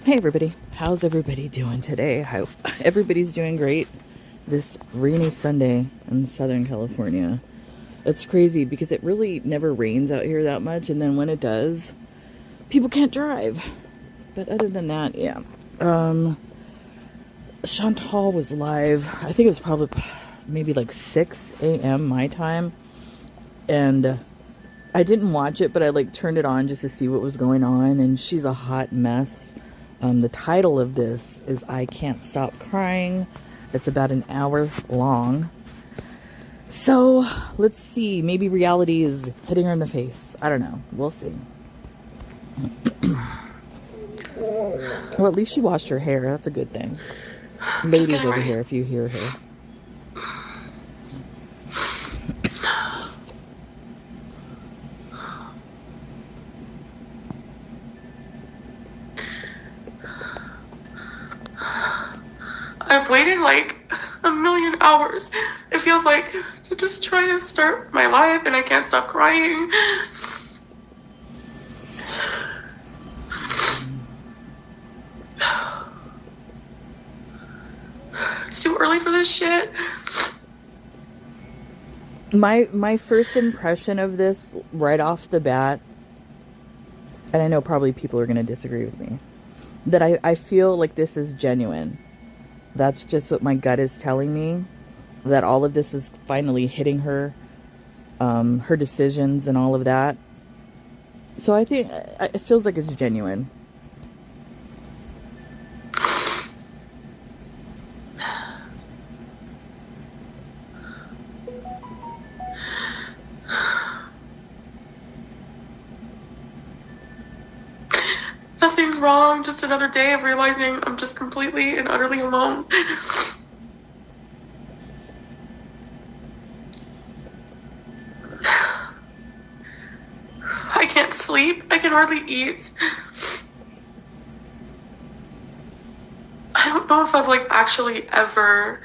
Hey everybody, how's everybody doing today? I hope everybody's doing great this rainy Sunday in Southern California. It's crazy because it really never rains out here that much, and then when it does, people can't drive. But other than that, yeah. Chantal was live. I think it was probably maybe like 6 a.m. my time, and I didn't watch it, but I like turned it on just to see what was going on, and she's a hot mess. The title of this is I Can't Stop Crying. It's about an hour long. So let's see. Maybe reality is hitting her in the face. I don't know. We'll see. Well, at least she washed her hair. That's a good thing. Ladies over here, if you hear her. I've waited like a million hours. It feels like to just try to start my life and I can't stop crying. It's too early for this shit. My first impression of this right off the bat, and I know probably people are going to disagree with me, that I feel like this is genuine. That's just what my gut is telling me, that all of this is finally hitting her, her decisions and all of that. So I think it feels like it's genuine. Nothing's wrong, just another day of realizing I'm just completely and utterly alone. I can't sleep, I can hardly eat. I don't know if I've like actually ever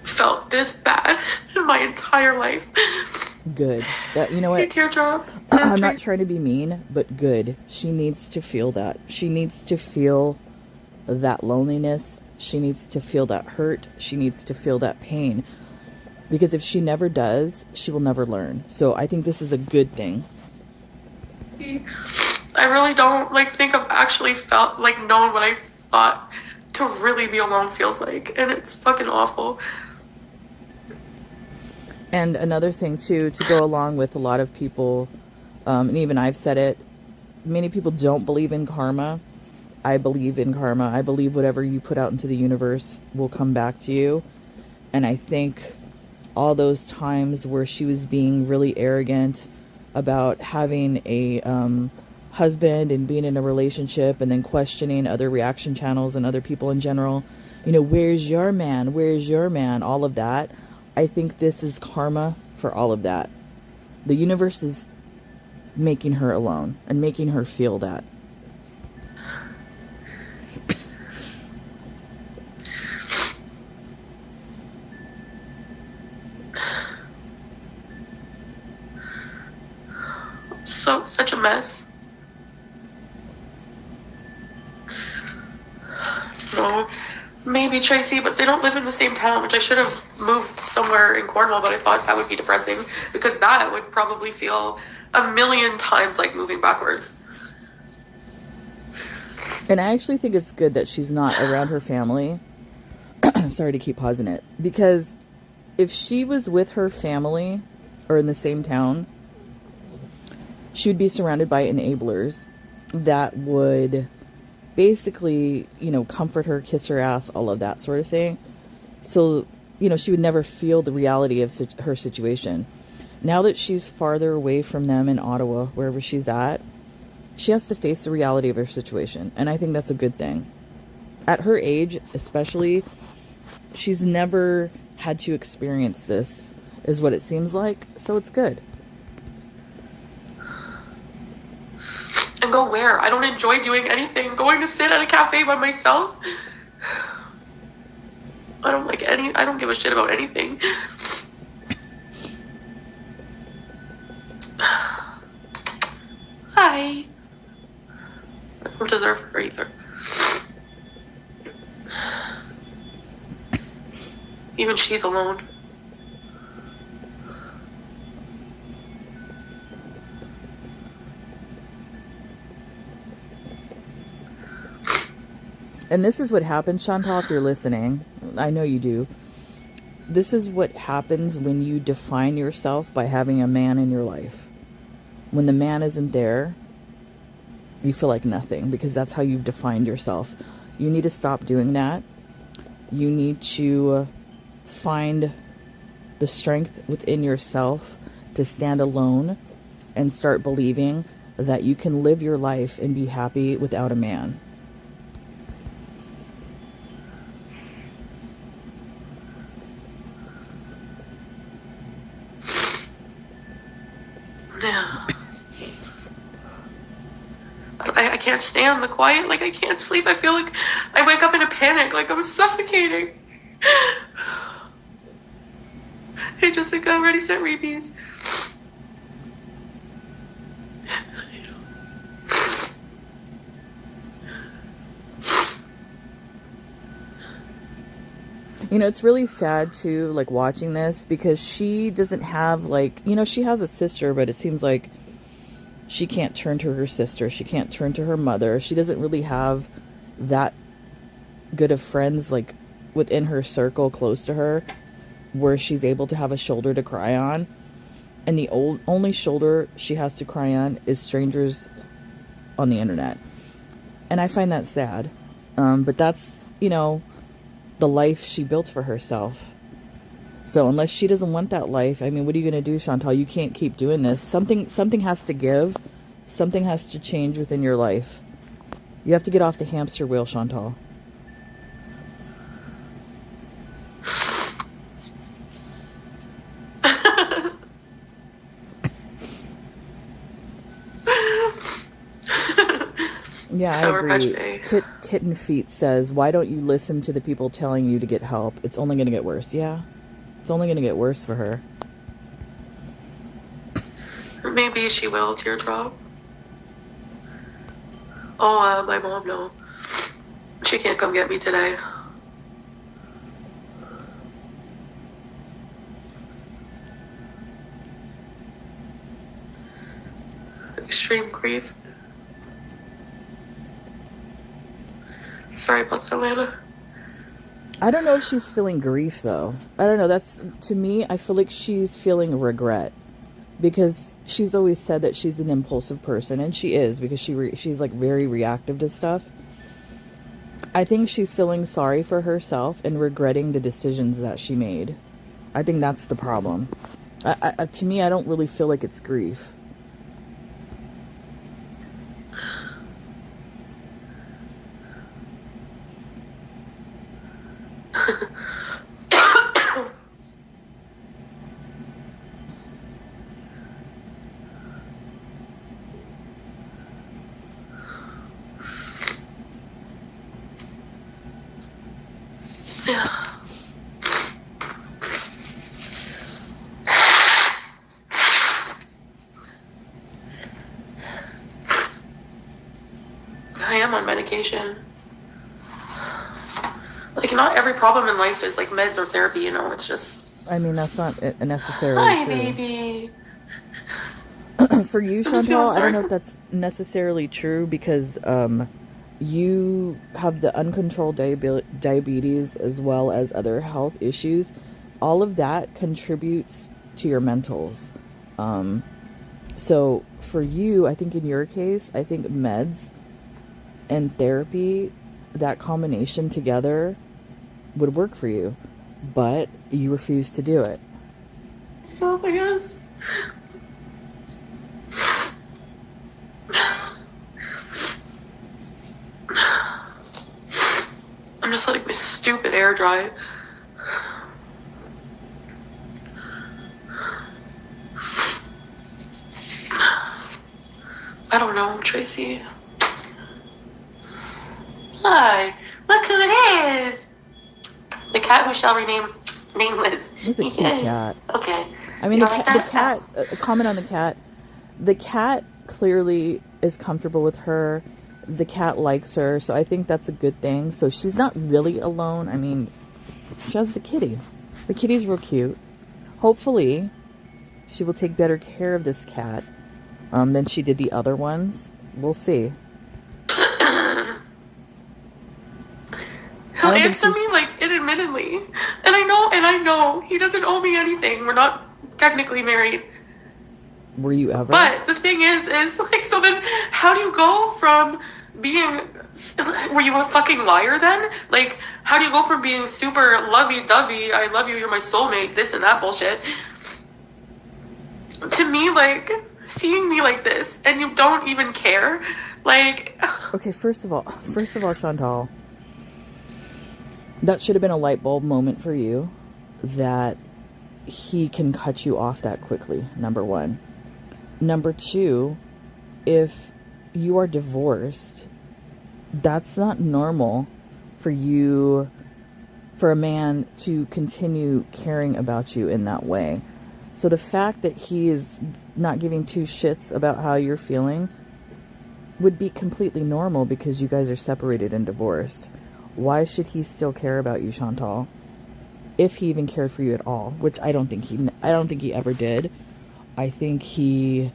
felt this bad in my entire life. Good. That, you know what? Teardrop. I'm not trying to be mean, but good. She needs to feel that. She needs to feel that loneliness. She needs to feel that hurt. She needs to feel that pain. Because if she never does, she will never learn. So I think this is a good thing. I really don't think I've actually felt known what I thought to really be alone feels like, and it's fucking awful. And another thing too, to go along with a lot of people, and even I've said it, many people don't believe in karma. I believe in karma. I believe whatever you put out into the universe will come back to you. And I think all those times where she was being really arrogant about having a husband and being in a relationship and then questioning other reaction channels and other people in general, where's your man? Where's your man? All of that. I think this is karma for all of that. The universe is making her alone and making her feel that. Such a mess. No, maybe Tracy, but they don't live in the same town, which I should have moved somewhere in Cornwall, but I thought that would be depressing because that would probably feel a million times like moving backwards. And I actually think it's good that she's not around her family. Sorry to keep pausing it. Because if she was with her family or in the same town, she would be surrounded by enablers that would basically, comfort her, kiss her ass, all of that sort of thing. So, she would never feel the reality of her situation. Now that she's farther away from them in Ottawa, wherever she's at, she has to face the reality of her situation. And I think that's a good thing. At her age, especially, she's never had to experience this, is what it seems like. So it's good. And go where? I don't enjoy doing anything. Going to sit at a cafe by myself? I don't give a shit about anything. Hi. I'm just Even she's alone. And this is what happens, Chantal, if you're listening. I know you do. This is what happens when you define yourself by having a man in your life. When the man isn't there, you feel like nothing, because that's how you've defined yourself. You need to stop doing that. You need to find the strength within yourself to stand alone and start believing that you can live your life and be happy without a man. Yeah. I can't stand the quiet. Like, I can't sleep. I feel like I wake up in a panic. Like, I'm suffocating. Hey, Jessica, ready, set, repeats. You know, it's really sad too, like, watching this, because she doesn't have, like, you know, she has a sister, but it seems like she can't turn to her sister. She can't turn to her mother. She doesn't really have that good of friends, like, within her circle close to her, where she's able to have a shoulder to cry on. And the only shoulder she has to cry on is strangers on the internet. And I find that sad. But that's, you know, the life she built for herself. So unless she doesn't want that life, I mean, what are you going to do, Chantal? You can't keep doing this. Something has to give. Something has to change within your life. You have to get off the hamster wheel, Chantal. Yeah, I agree. Kitten Feet says, why don't you listen to the people telling you to get help? It's only going to get worse. Yeah, it's only going to get worse for her. Maybe she will, teardrop. Oh, my mom, no. She can't come get me today. Extreme grief. Sorry about that, Lana. I don't know if she's feeling grief, though. I don't know. That's, to me, I feel like she's feeling regret. Because she's always said that she's an impulsive person. And she is, because she's like very reactive to stuff. I think she's feeling sorry for herself and regretting the decisions that she made. I think that's the problem. To me, I don't really feel like it's grief. I am on medication. Like, not every problem in life is like meds or therapy, you know, it's just... I mean, that's not necessarily Hi, true. baby. For you, Chantal, I don't know if that's necessarily true, because you have the uncontrolled diabetes as well as other health issues. All of that contributes to your mentals. So for you, I think in your case, I think meds and therapy, that combination together would work for you, but you refuse to do it. Oh my gosh. I'm just letting my stupid hair dry. I don't know, Tracy. Hi, look who it is. The cat who shall remain nameless. It's a cute cat. Okay. I mean, the cat, comment on the cat. The cat clearly is comfortable with her. The cat likes her, so I think that's a good thing. So she's not really alone. I mean, she has the kitty. The kitty's real cute. Hopefully, she will take better care of this cat than she did the other ones. We'll see. He'll answer me like admittedly. And I know he doesn't owe me anything. We're not technically married. Were you ever? But the thing is like, so then how do you go from being, were you a fucking liar then? Like, how do you go from being super lovey-dovey, I love you, you're my soulmate, this and that bullshit, to me, like, seeing me like this, and you don't even care? Like... Okay, first of all, Chantal, that should have been a light bulb moment for you, that he can cut you off that quickly, number one. Number two, if you are divorced, that's not normal for a man to continue caring about you in that way. So the fact that he is not giving two shits about how you're feeling would be completely normal because you guys are separated and divorced. Why should he still care about you, Chantal? If he even cared for you at all, which I don't think he ever did. I think he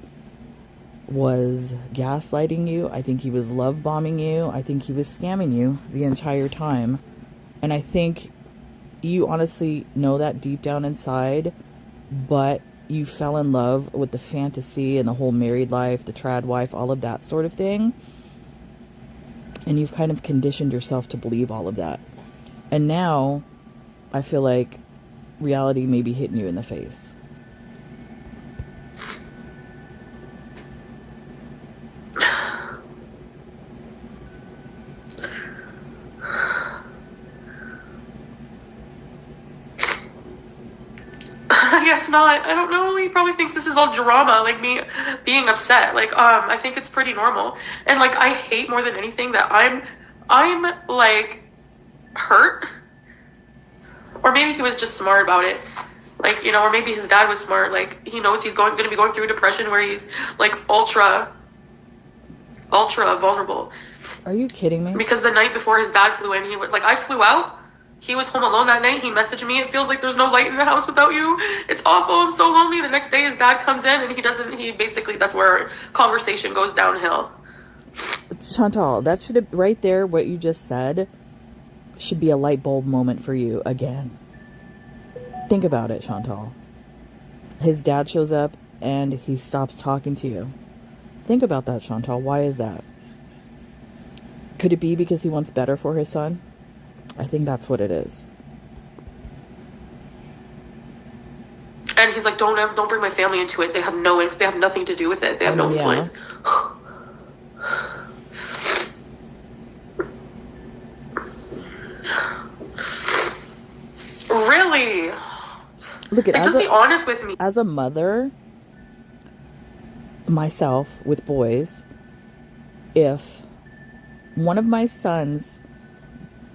was gaslighting you. I think he was love bombing you. I think he was scamming you the entire time. And I think you honestly know that deep down inside, but you fell in love with the fantasy and the whole married life, the trad wife, all of that sort of thing. And you've kind of conditioned yourself to believe all of that. And now I feel like reality may be hitting you in the face. I guess not. I don't know. He probably thinks this is all drama, like me being upset. Like, I think it's pretty normal. And like, I hate more than anything that I'm like hurt. Or maybe he was just smart about it. Like, you know, or maybe his dad was smart. Like, he knows he's going to be going through a depression where he's like ultra vulnerable. Are you kidding me? Because the night before his dad flew in, he was like, I flew out. He was home alone that night. He messaged me, it feels like there's no light in the house without you. It's awful. I'm so lonely. The next day his dad comes in and he basically, that's where our conversation goes downhill. Chantal, that should have, right there, what you just said, should be a light bulb moment for you again. Think about it, Chantal. His dad shows up and he stops talking to you. Think about that, Chantal. Why is that? Could it be because he wants better for his son? I think that's what it is. And he's like, don't bring my family into it. They have nothing to do with it. They have no influence. Really? Look, like, just be honest with me. As a mother, myself with boys, if one of my sons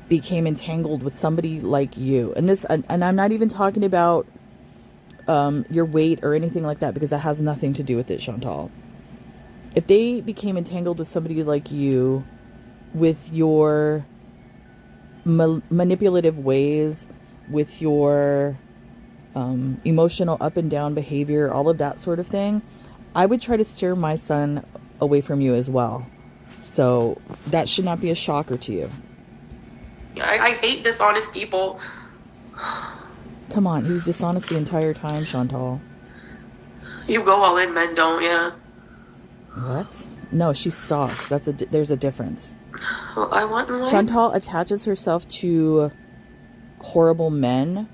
became entangled with somebody like you, and I'm not even talking about your weight or anything like that, because that has nothing to do with it, Chantal. If they became entangled with somebody like you, with your manipulative ways, with your emotional up and down behavior, all of that sort of thing, I would try to steer my son away from you as well. So that should not be a shocker to you. I hate dishonest people. Come on, he was dishonest the entire time, Chantal. You go all in, men don't, yeah. What? No, she stalks. There's a difference. Well, I want more. Chantal attaches herself to horrible men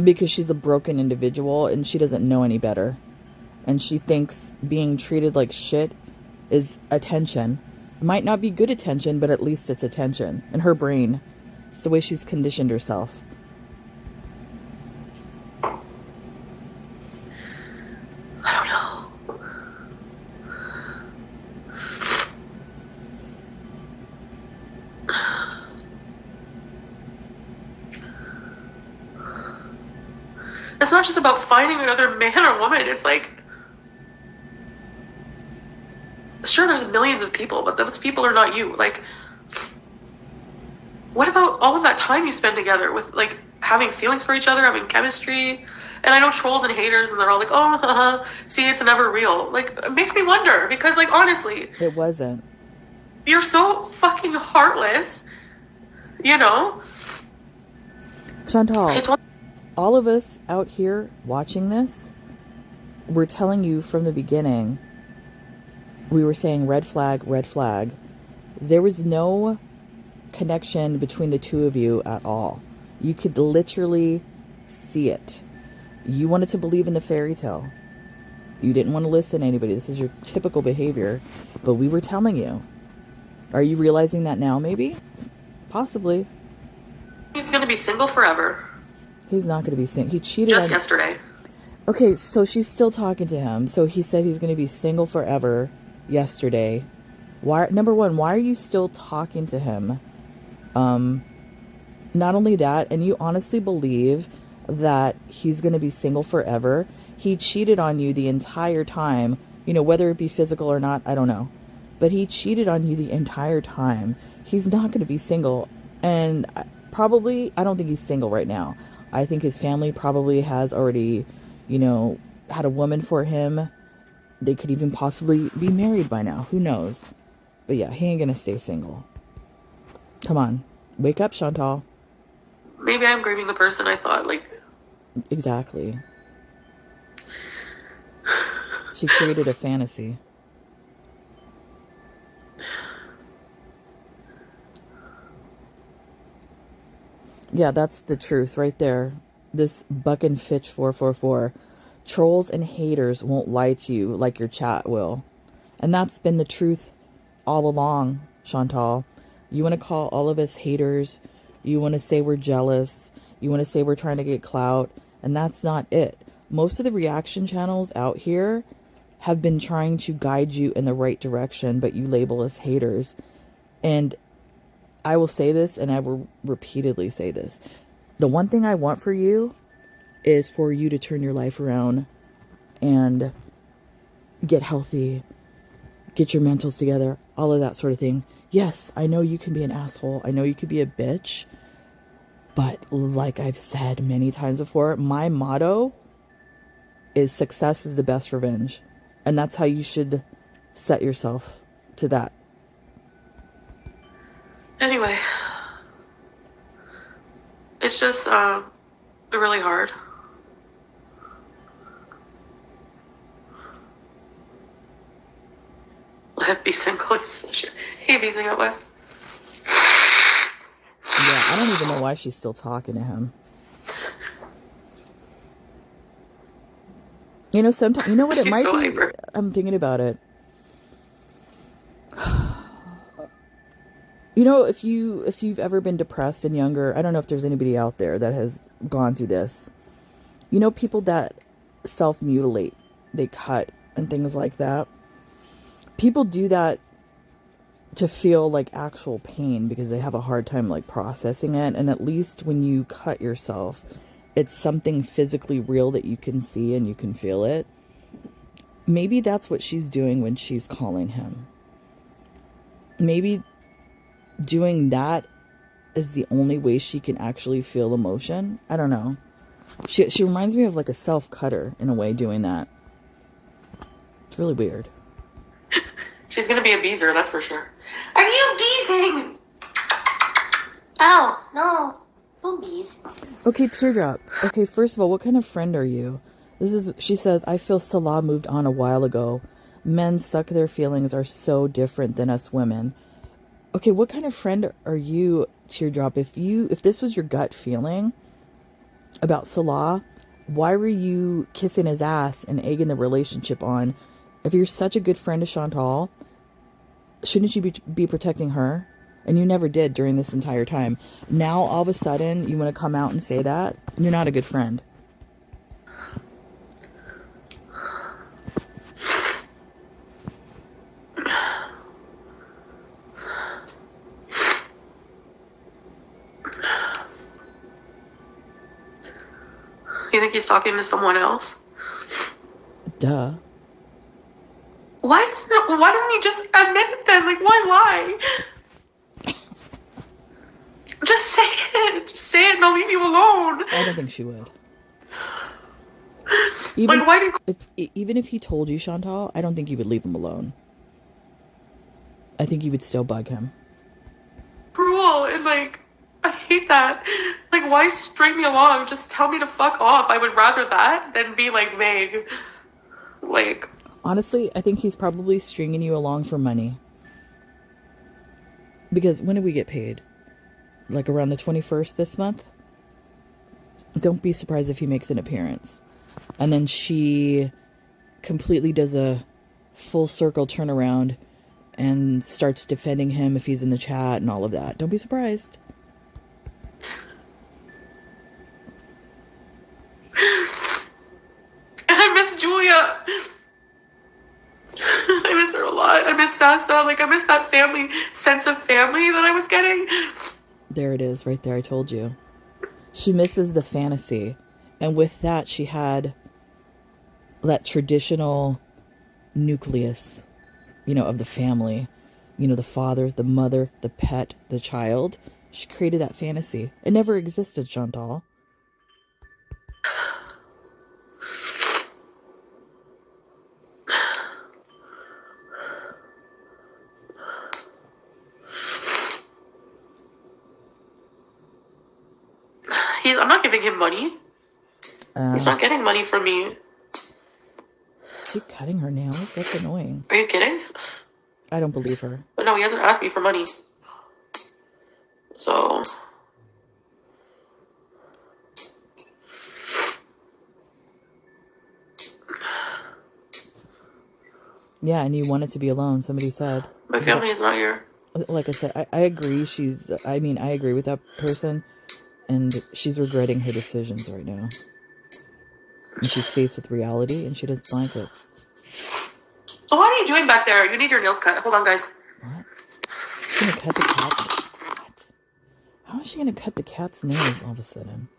because she's a broken individual and she doesn't know any better. And she thinks being treated like shit is attention. Might not be good attention, but at least it's attention. In her brain. It's the way she's conditioned herself. I don't know. It's not just about finding another man or woman. It's like, sure, there's millions of people, but those people are not you. Like, what about all of that time you spend together with, like, having feelings for each other, having chemistry? And I know trolls and haters, and they're all like, oh, see, it's never real. Like, it makes me wonder, because, like, honestly, It wasn't. you're so fucking heartless, you know? Chantal, all of us out here watching this, we're telling you from the beginning, we were saying red flag, red flag. There was no connection between the two of you at all. You could literally see it. You wanted to believe in the fairy tale. You didn't want to listen to anybody. This is your typical behavior. But we were telling you. Are you realizing that now, maybe? Possibly. He's going to be single forever. He's not going to be single. He cheated Just yesterday. Okay, so she's still talking to him. So he said he's going to be single forever yesterday. Number one, why are you still talking to him? Not only that, and you honestly believe that he's going to be single forever. He cheated on you the entire time. You know, whether it be physical or not, I don't know. But he cheated on you the entire time. He's not going to be single. And I don't think he's single right now. I think his family probably has already, you know, had a woman for him. They could even possibly be married by now. Who knows? But yeah, he ain't going to stay single. Come on. Wake up, Chantal. Maybe I'm grieving the person I thought, like... Exactly. She created a fantasy. Yeah, that's the truth right there. This Buck and Fitch 444. Trolls and haters won't lie to you like your chat will. And that's been the truth all along, Chantal. You want to call all of us haters. You want to say we're jealous. You want to say we're trying to get clout. And that's not it. Most of the reaction channels out here have been trying to guide you in the right direction, but you label us haters. And I will say this, and I will repeatedly say this. The one thing I want for you is for you to turn your life around and get healthy, get your mentals together, all of that sort of thing. Yes, I know you can be an asshole. I know you could be a bitch. But like I've said many times before, my motto is success is the best revenge. And that's how you should set yourself to that. Anyway, it's just really hard. Let be single. Hey, be single, West. Yeah, I don't even know why she's still talking to him. You know, sometimes, you know what it She's might so be? hyper. I'm thinking about it. You know, if you've ever been depressed and younger, I don't know if there's anybody out there that has gone through this. You know, people that self-mutilate, they cut and things like that. People do that to feel like actual pain because they have a hard time like processing it. And at least when you cut yourself, it's something physically real that you can see and you can feel it. Maybe that's what she's doing when she's calling him. Maybe doing that is the only way she can actually feel emotion. I don't know. She reminds me of like a self-cutter in a way doing that. It's really weird. She's gonna be a beezer, that's for sure. Are you beezing? Oh, no. Don't beeze. Okay, Teardrop. Okay, first of all, what kind of friend are you? She says, I feel Salah moved on a while ago. Men suck their feelings are so different than us women. Okay, what kind of friend are you, Teardrop? If this was your gut feeling about Salah, why were you kissing his ass and egging the relationship on? If you're such a good friend to Chantal, shouldn't you be protecting her? And you never did during this entire time. Now, all of a sudden, you want to come out and say that? You're not a good friend. You think he's talking to someone else? Duh. Why doesn't he just admit it then? Like, why lie? say it. Just say it and I'll leave you alone. I don't think she would. Like, why do you... Even if he told you, Chantal, I don't think you would leave him alone. I think you would still bug him. Cruel, and like, I hate that. Like, why string me along? Just tell me to fuck off. I would rather that than be like vague. Like, honestly, I think he's probably stringing you along for money. Because when did we get paid? Like around the 21st this month? Don't be surprised if he makes an appearance. And then she completely does a full circle turnaround and starts defending him if he's in the chat and all of that. Don't be surprised. And I miss Julia. I miss her a lot. I miss Sasa. Like, I miss that family, sense of family that I was getting. There it is, right there. I told you. She misses the fantasy. And with that, she had that traditional nucleus, of the family. The father, the mother, the pet, the child. She created that fantasy. It never existed, Chantal. I'm not giving him money. He's not getting money from me. Is she cutting her nails? That's annoying. Are you kidding? I don't believe her. But no, he hasn't asked me for money. So... yeah, and you want it to be alone, somebody said. My family is not here. Like I said, I agree. I agree with that person. And she's regretting her decisions right now. And she's faced with reality, and she doesn't like it. So what are you doing back there? You need your nails cut. Hold on, guys. What? She's gonna cut the cat? What? How is she gonna cut the cat's nails all of a sudden?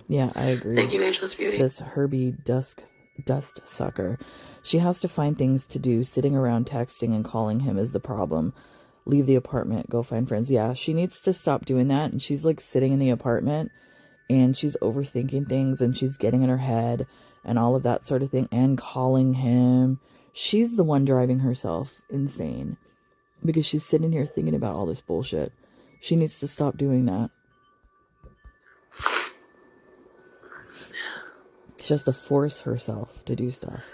Yeah, I agree. Thank you, Ageless Beauty. This Herbie dust sucker. She has to find things to do. Sitting around texting and calling him is the problem. Leave the apartment. Go find friends. Yeah, she needs to stop doing that. And she's like sitting in the apartment and she's overthinking things and she's getting in her head and all of that sort of thing and calling him. She's the one driving herself insane because she's sitting here thinking about all this bullshit. She needs to stop doing that. She has to force herself to do stuff.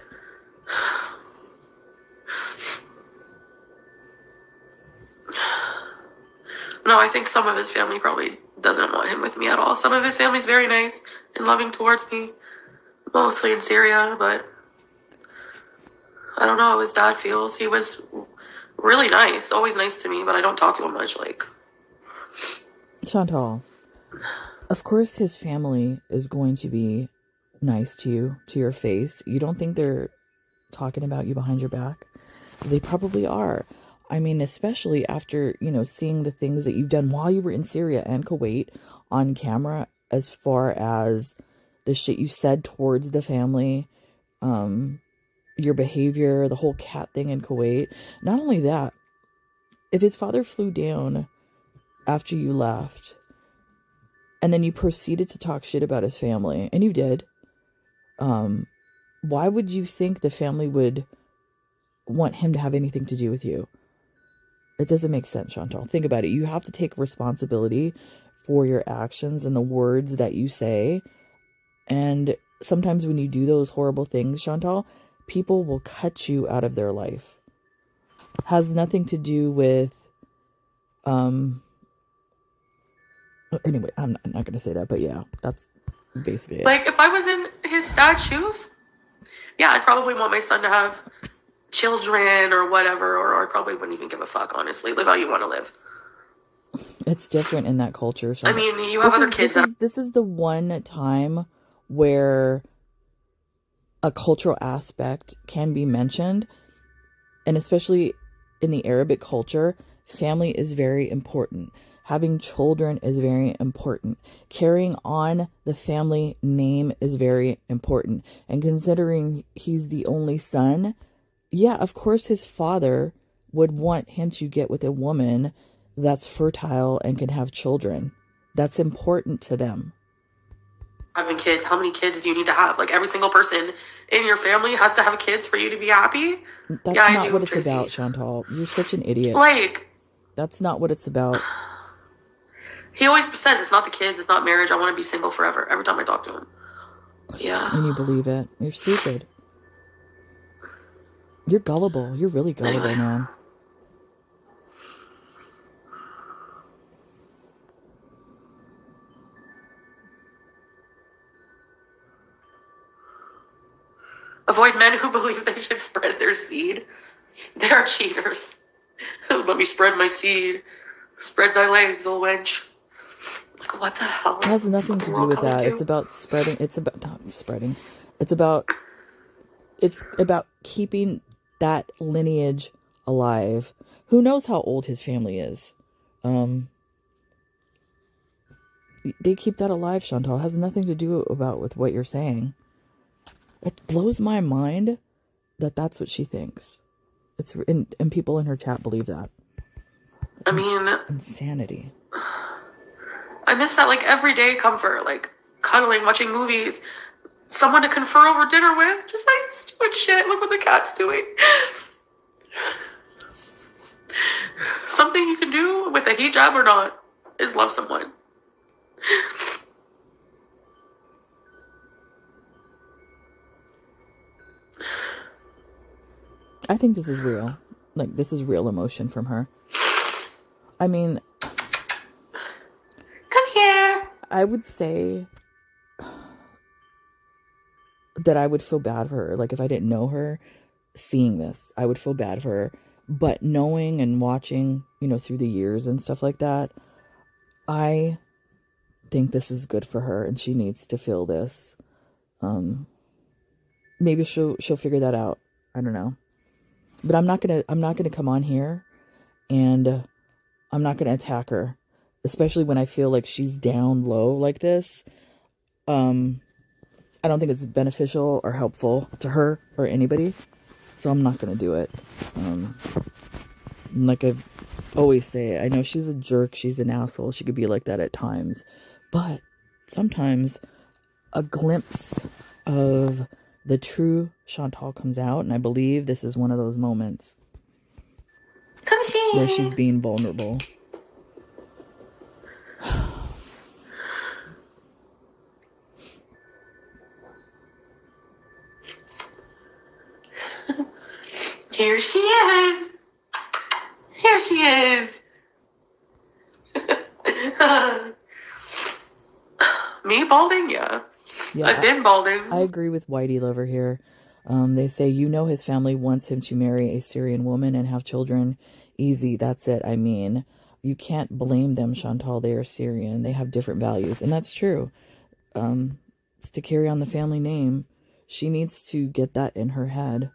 No, I think some of his family probably doesn't want him with me at all. Some of his family's very nice and loving towards me. Mostly in Syria, but I don't know how his dad feels. He was really nice, always nice to me, but I don't talk to him much, like. Chantal, of course his family is going to be nice to you, to your face. You don't think they're talking about you behind your back? They probably are. I mean, especially after, seeing the things that you've done while you were in Syria and Kuwait on camera, as far as the shit you said towards the family, your behavior, the whole cat thing in Kuwait. Not only that, if his father flew down after you left, and then you proceeded to talk shit about his family, and you did, why would you think the family would want him to have anything to do with you? It doesn't make sense, Chantal. Think about it. You have to take responsibility for your actions and the words that you say. And sometimes when you do those horrible things, Chantal, people will cut you out of their life. Has nothing to do with, anyway, I'm not going to say that, but yeah, that's basically it. Like, if I was in his dad's shoes, yeah, I'd probably want my son to have children or whatever, or I probably wouldn't even give a fuck, honestly. Live how you want to live. It's different in that culture. I mean, you have other kids This is the one time where a cultural aspect can be mentioned, and especially in the Arabic culture, family is very important. Having children is very important. Carrying on the family name is very important. And considering he's the only son, yeah, of course his father would want him to get with a woman that's fertile and can have children. That's important to them. Having kids, how many kids do you need to have? Like, every single person in your family has to have kids for you to be happy? That's not what it's about, Chantal. You're such an idiot. Like, that's not what it's about. He always says it's not the kids, it's not marriage. I want to be single forever. Every time I talk to him. Yeah. And you believe it. You're stupid. You're gullible. You're really gullible, anyway. Man. Avoid men who believe they should spread their seed. They are cheaters. Let me spread my seed. Spread thy legs, old wench. Like, what the hell? It has nothing to do with that. It's about spreading. It's about not spreading. It's about keeping that lineage alive. Who knows how old his family is? They keep that alive, Chantal. It has nothing to do with what you're saying. It blows my mind that that's what she thinks. And people in her chat believe that. I mean, insanity. I miss that, like, everyday comfort, like cuddling, watching movies, someone to confer over dinner with, just like stupid shit. Look what the cat's doing. Something you can do with a hijab or not is love someone. I think this is real. Like, this is real emotion from her. I mean, come here. I would say that I would feel bad for her. Like, if I didn't know her, seeing this, I would feel bad for her. But knowing and watching, through the years and stuff like that, I think this is good for her, and she needs to feel this. Maybe she'll figure that out. I don't know. But I'm not gonna come on here, and I'm not gonna attack her, especially when I feel like she's down low like this. I don't think it's beneficial or helpful to her or anybody, so I'm not gonna do it. Like I always say, I know she's a jerk, she's an asshole, she could be like that at times, but sometimes a glimpse of the true Chantal comes out, and I believe this is one of those moments. Come see. Where she's being vulnerable. Here she is. Here she is. Me balding? Yeah. I've been balding. I agree with Whitey Lover here. They say, his family wants him to marry a Syrian woman and have children. Easy, that's it. I mean, you can't blame them, Chantal. They are Syrian. They have different values. And that's true. It's to carry on the family name. She needs to get that in her head.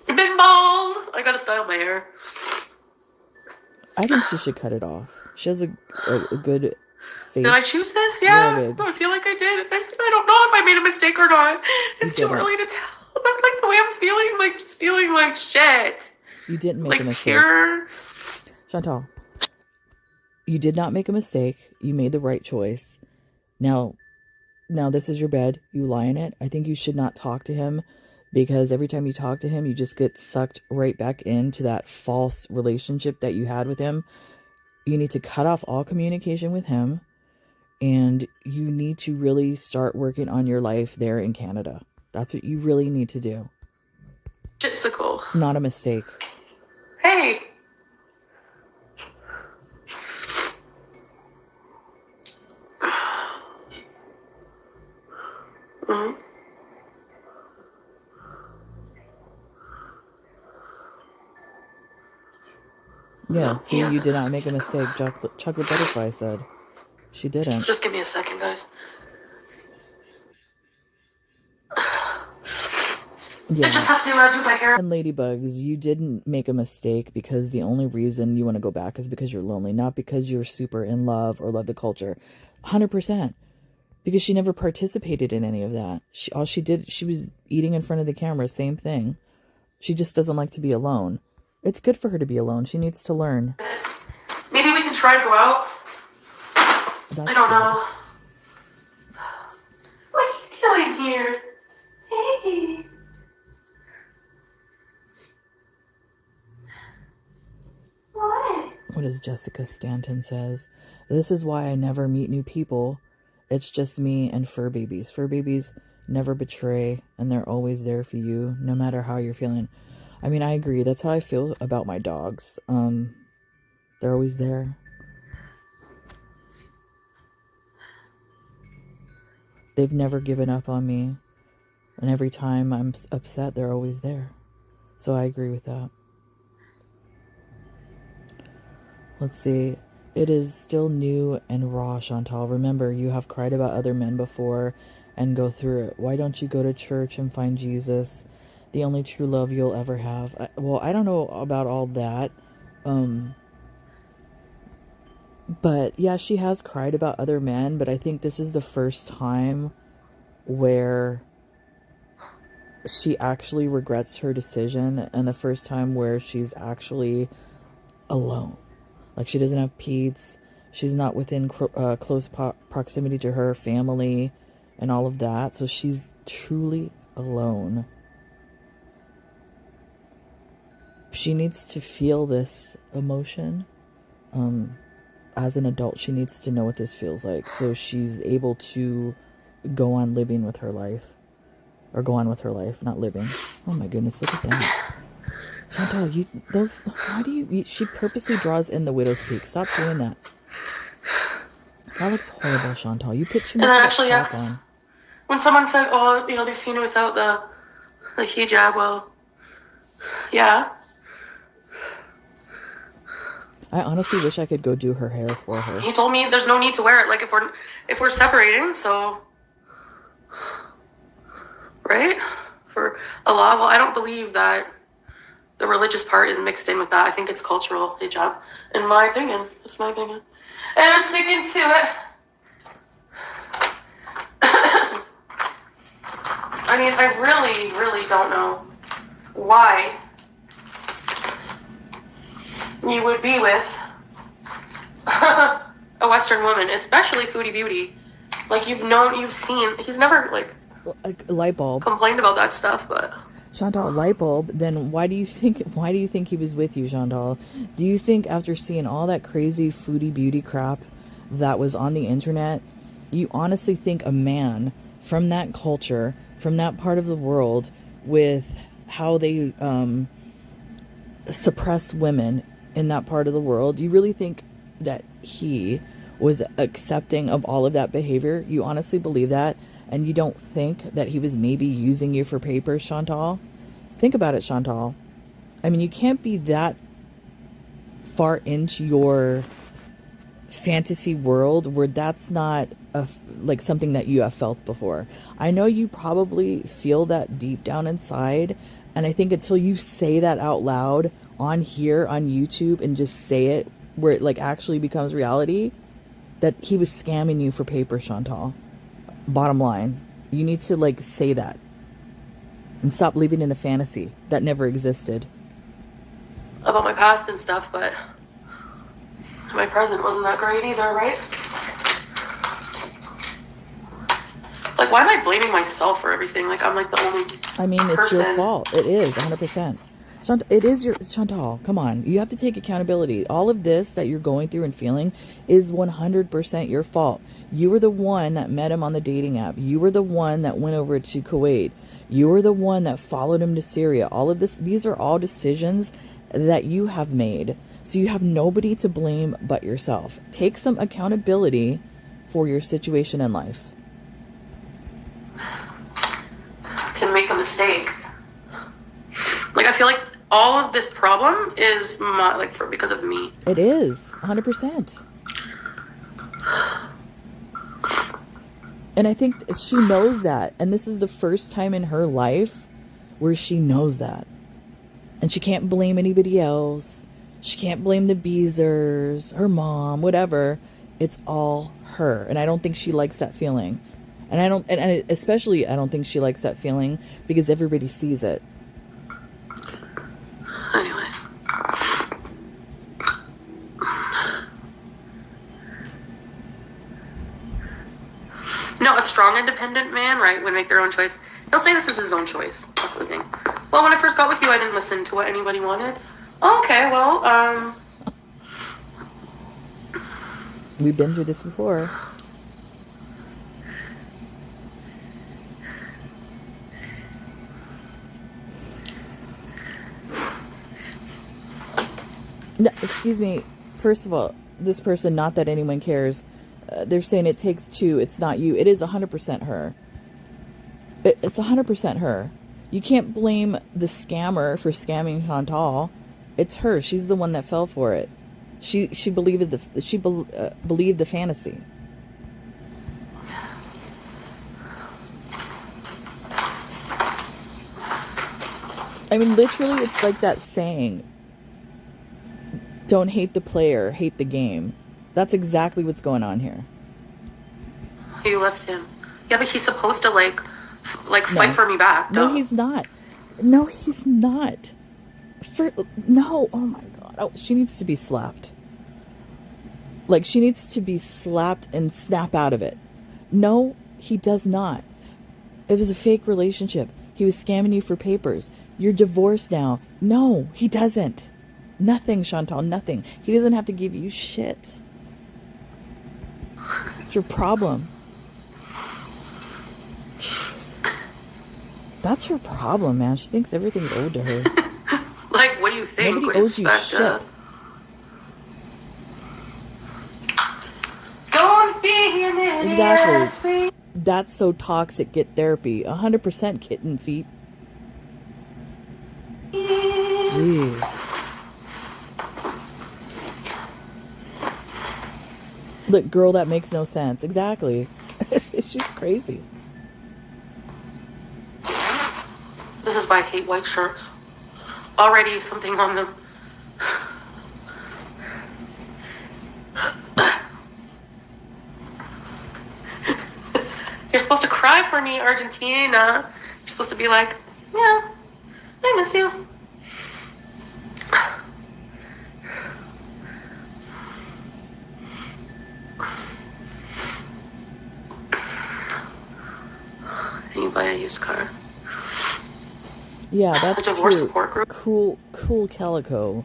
I've been bald. I gotta style my hair. I think she should cut it off. She has a good face. Did I choose this? Yeah. I feel like I did. I don't know if I made a mistake or not. It's too early to tell. But like the way I'm feeling, like just feeling like shit. You didn't make a mistake. Pure... Chantal, you did not make a mistake. You made the right choice. Now this is your bed. You lie in it. I think you should not talk to him, because every time you talk to him, you just get sucked right back into that false relationship that you had with him. You need to cut off all communication with him, and you need to really start working on your life there in Canada. That's what you really need to do. Shitsicle. It's not a mistake. Hey. Yeah, see, you did not make a mistake. Chocolate Butterfly said. She didn't. Just give me a second, guys. Yeah. I just have to do my hair. And Ladybugs, you didn't make a mistake because the only reason you want to go back is because you're lonely, not because you're super in love or love the culture. 100%. Because she never participated in any of that. All she did, she was eating in front of the camera, same thing. She just doesn't like to be alone. It's good for her to be alone. She needs to learn. Maybe we can try to go out. I don't know. What are you doing here? Hey. What does Jessica Stanton says? This is why I never meet new people. It's just me and fur babies. Fur babies never betray, and they're always there for you, no matter how you're feeling. I mean, I agree. That's how I feel about my dogs. They're always there. They've never given up on me. And every time I'm upset, they're always there. So I agree with that. Let's see. It is still new and raw, Chantal. Remember, you have cried about other men before and go through it. Why don't you go to church and find Jesus, the only true love you'll ever have? I don't know about all that. But yeah, she has cried about other men, but I think this is the first time where she actually regrets her decision, and the first time where she's actually alone. Like, she doesn't have peds, she's not within close proximity to her family and all of that, so she's truly alone. She needs to feel this emotion. As an adult, she needs to know what this feels like, so she's able to go on living with her life. Or go on with her life, not living. Oh my goodness, look at that. Chantal, she purposely draws in the widow's peak. Stop doing that. That looks horrible, Chantal. You put too much crap on. When someone said, oh, they've seen it without the hijab, well, yeah. I honestly wish I could go do her hair for her. He told me there's no need to wear it, like, if we're separating, so... Right? For Allah, well, I don't believe that the religious part is mixed in with that. I think it's cultural hijab, in my opinion. That's my opinion. And I'm sticking to it. I mean, I really, really don't know why you would be with a Western woman, especially Foodie Beauty. Like, you've seen, he's never, like light bulb complained about that stuff, but... Chantal, light bulb, then why do you think he was with you, Chantal? Do you think after seeing all that crazy Foodie Beauty crap that was on the internet, you honestly think a man from that culture, from that part of the world, with how they suppress women in that part of the world, you really think that he was accepting of all of that behavior? You honestly believe that? And you don't think that he was maybe using you for papers, Chantal? Think about it, Chantal. I mean, you can't be that far into your fantasy world where that's not like something that you have felt before. I know you probably feel that deep down inside, and I think until you say that out loud on here on YouTube and just say it where it like actually becomes reality, that he was scamming you for papers, Chantal. Bottom line, you need to like say that and stop living in the fantasy that never existed. About my past and stuff, but my present wasn't that great either, right? Like, why am I blaming myself for everything? Like, I'm like the only it's your fault. It is 100%. Chantal, come on. You have to take accountability. All of this that you're going through and feeling is 100% your fault. You were the one that met him on the dating app. You were the one that went over to Kuwait. You were the one that followed him to Syria. All of this, these are all decisions that you have made. So you have nobody to blame but yourself. Take some accountability for your situation in life. To make a mistake. Like, I feel like all of this problem is because of me. It is 100%. And I think she knows that. And this is the first time in her life where she knows that. And she can't blame anybody else. She can't blame the Beezers, her mom, whatever. It's all her. And I don't think she likes that feeling. And especially I don't think she likes that feeling because everybody sees it. Anyway. No, a strong, independent man, right, would make their own choice. He'll say this is his own choice. That's the thing. Well, when I first got with you, I didn't listen to what anybody wanted. Okay, well, We've been through this before. No, excuse me. First of all, this person, not that anyone cares. They're saying it takes two. It's not you. It is 100% her. It's 100% her. You can't blame the scammer for scamming Chantal. It's her. She's the one that fell for it. She believed believed the fantasy. I mean, literally, it's like that saying. Don't hate the player, hate the game. That's exactly what's going on here. You left him. Yeah, but he's supposed to fight for me back. No, he's not. No, he's not. No, oh my God. Oh, she needs to be slapped. Like, she needs to be slapped and snap out of it. No, he does not. It was a fake relationship. He was scamming you for papers. You're divorced now. No, he doesn't. Nothing, Chantal, nothing. He doesn't have to give you shit. It's your problem. Jeez. That's her problem, man. She thinks everything's owed to her. Like, what do you think? Nobody owes you shit. Don't be an idiot. Exactly. That's so toxic. Get therapy. 100% kitten feet. Jeez. Look, girl, that makes no sense. Exactly. She's crazy. This is why I hate white shirts. Already something on them. You're supposed to cry for me, Argentina. You're supposed to be like, yeah, I miss you. And you buy a used car. Yeah, that's divorce true. Support group. Cool Calico.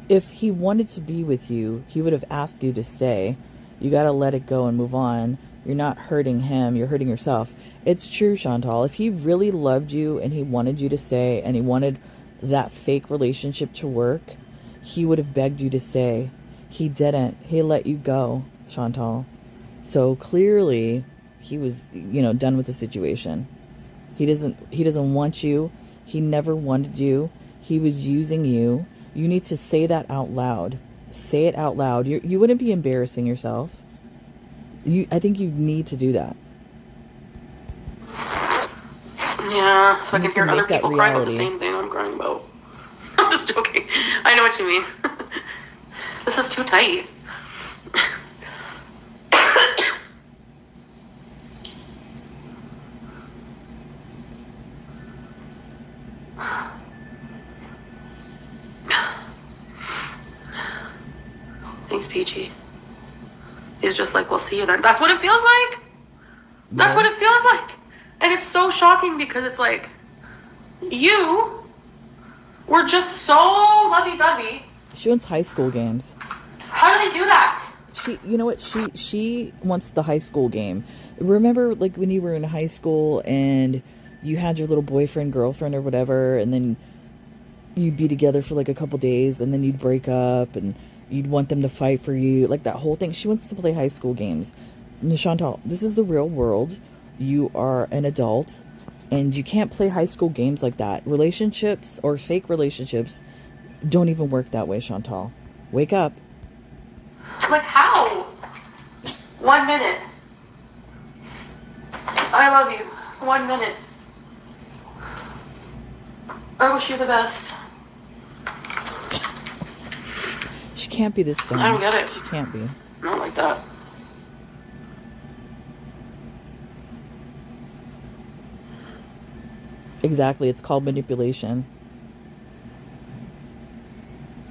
If he wanted to be with you, he would have asked you to stay. You gotta let it go and move on. You're not hurting him, you're hurting yourself. It's true, Chantal. If he really loved you and he wanted you to stay and he wanted that fake relationship to work, he would have begged you to stay. He didn't. He let you go, Chantal. So clearly he was, done with the situation. He doesn't want you. He never wanted you. He was using you. You need to say that out loud. Say it out loud. You wouldn't be embarrassing yourself. I think you need to do that. Yeah, so I can hear other people crying about the same thing I'm crying about. I'm just joking. I know what you mean. This is too tight. Thanks, Peachy. He's just like, we'll see you then. That's what it feels like. That's what it feels like. And it's so shocking because it's like, you were just so lovey-dovey. She wants high school games. How do they do that? You know what? She wants the high school game. Remember, like, when you were in high school and you had your little boyfriend, girlfriend, or whatever, and then you'd be together for like a couple days, and then you'd break up, and you'd want them to fight for you, like that whole thing. She wants to play high school games. Chantal, this is the real world. You are an adult. And you can't play high school games like that. Relationships or fake relationships don't even work that way, Chantal. Wake up. Like how? 1 minute. I love you. 1 minute. I wish you the best. She can't be this dumb. I don't get it. She can't be. Not like that. Exactly. It's called manipulation.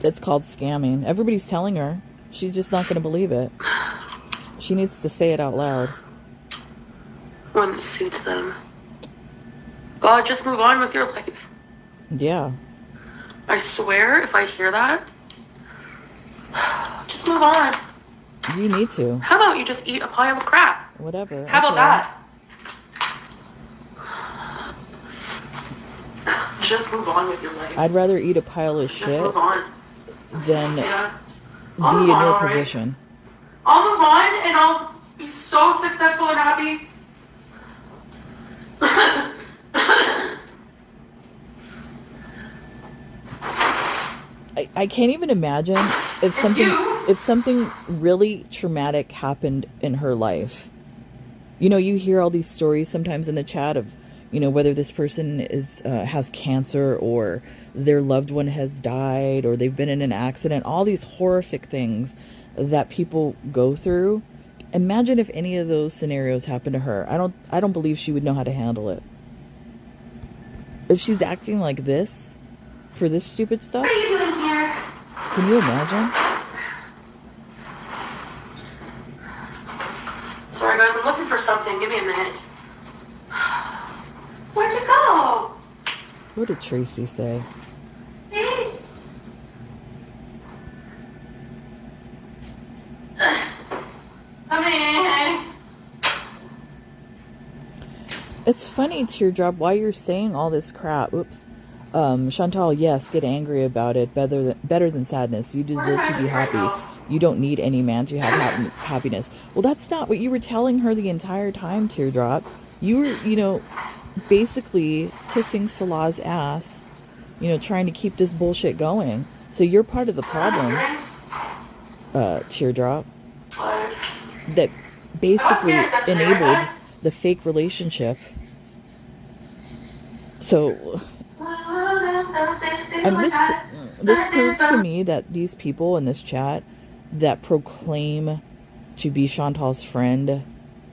It's called scamming. Everybody's telling her. She's just not going to believe it. She needs to say it out loud. When it suits them. God, just move on with your life. Yeah. I swear, if I hear that, just move on. You need to. How about you just eat a pile of crap? Whatever. How about that? Just move on with your life. I'd rather eat a pile of shit move on. than Yeah. be in your position. I'll move on and I'll be so successful and happy. I can't even imagine if something really traumatic happened in her life. You know, you hear all these stories sometimes in the chat of, you know, whether this person has cancer or their loved one has died or they've been in an accident, all these horrific things that people go through. Imagine if any of those scenarios happened to her. I don't believe she would know how to handle it. If she's acting like this for this stupid stuff. What are you doing here? Can you imagine? Sorry guys, I'm looking for something. Give me a minute. Where'd you go? What did Tracy say? Hey. I mean, It's funny, Teardrop, why you're saying all this crap. Oops. Chantal, yes, get angry about it. Better than sadness. You deserve to be happy. You don't need any man to have happiness. Well, that's not what you were telling her the entire time, Teardrop. You were, you know, basically kissing Salah's ass, you know, trying to keep this bullshit going. So you're part of the problem, Teardrop. That basically enabled the fake relationship. So, I mean, this proves to me that these people in this chat that proclaim to be Chantal's friend,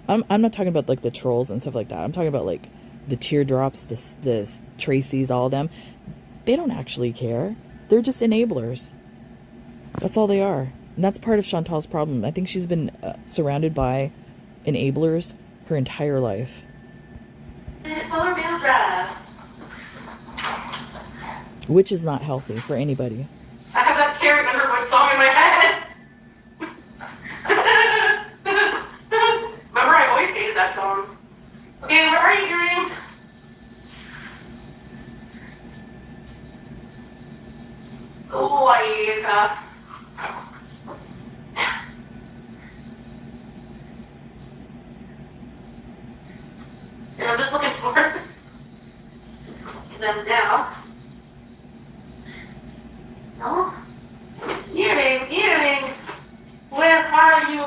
I'm not talking about like the trolls and stuff like that. I'm talking about like the Teardrops, the Tracy's, all of them. They don't actually care. They're just enablers. That's all they are. And that's part of Chantal's problem. I think she's been surrounded by enablers her entire life. Which is not healthy for anybody. I have that Carrie Underwood song in my head. Remember, I always hated that song. Okay, where are you, earrings? Oh, I and I'm just looking for them now. No? Earring, where are you?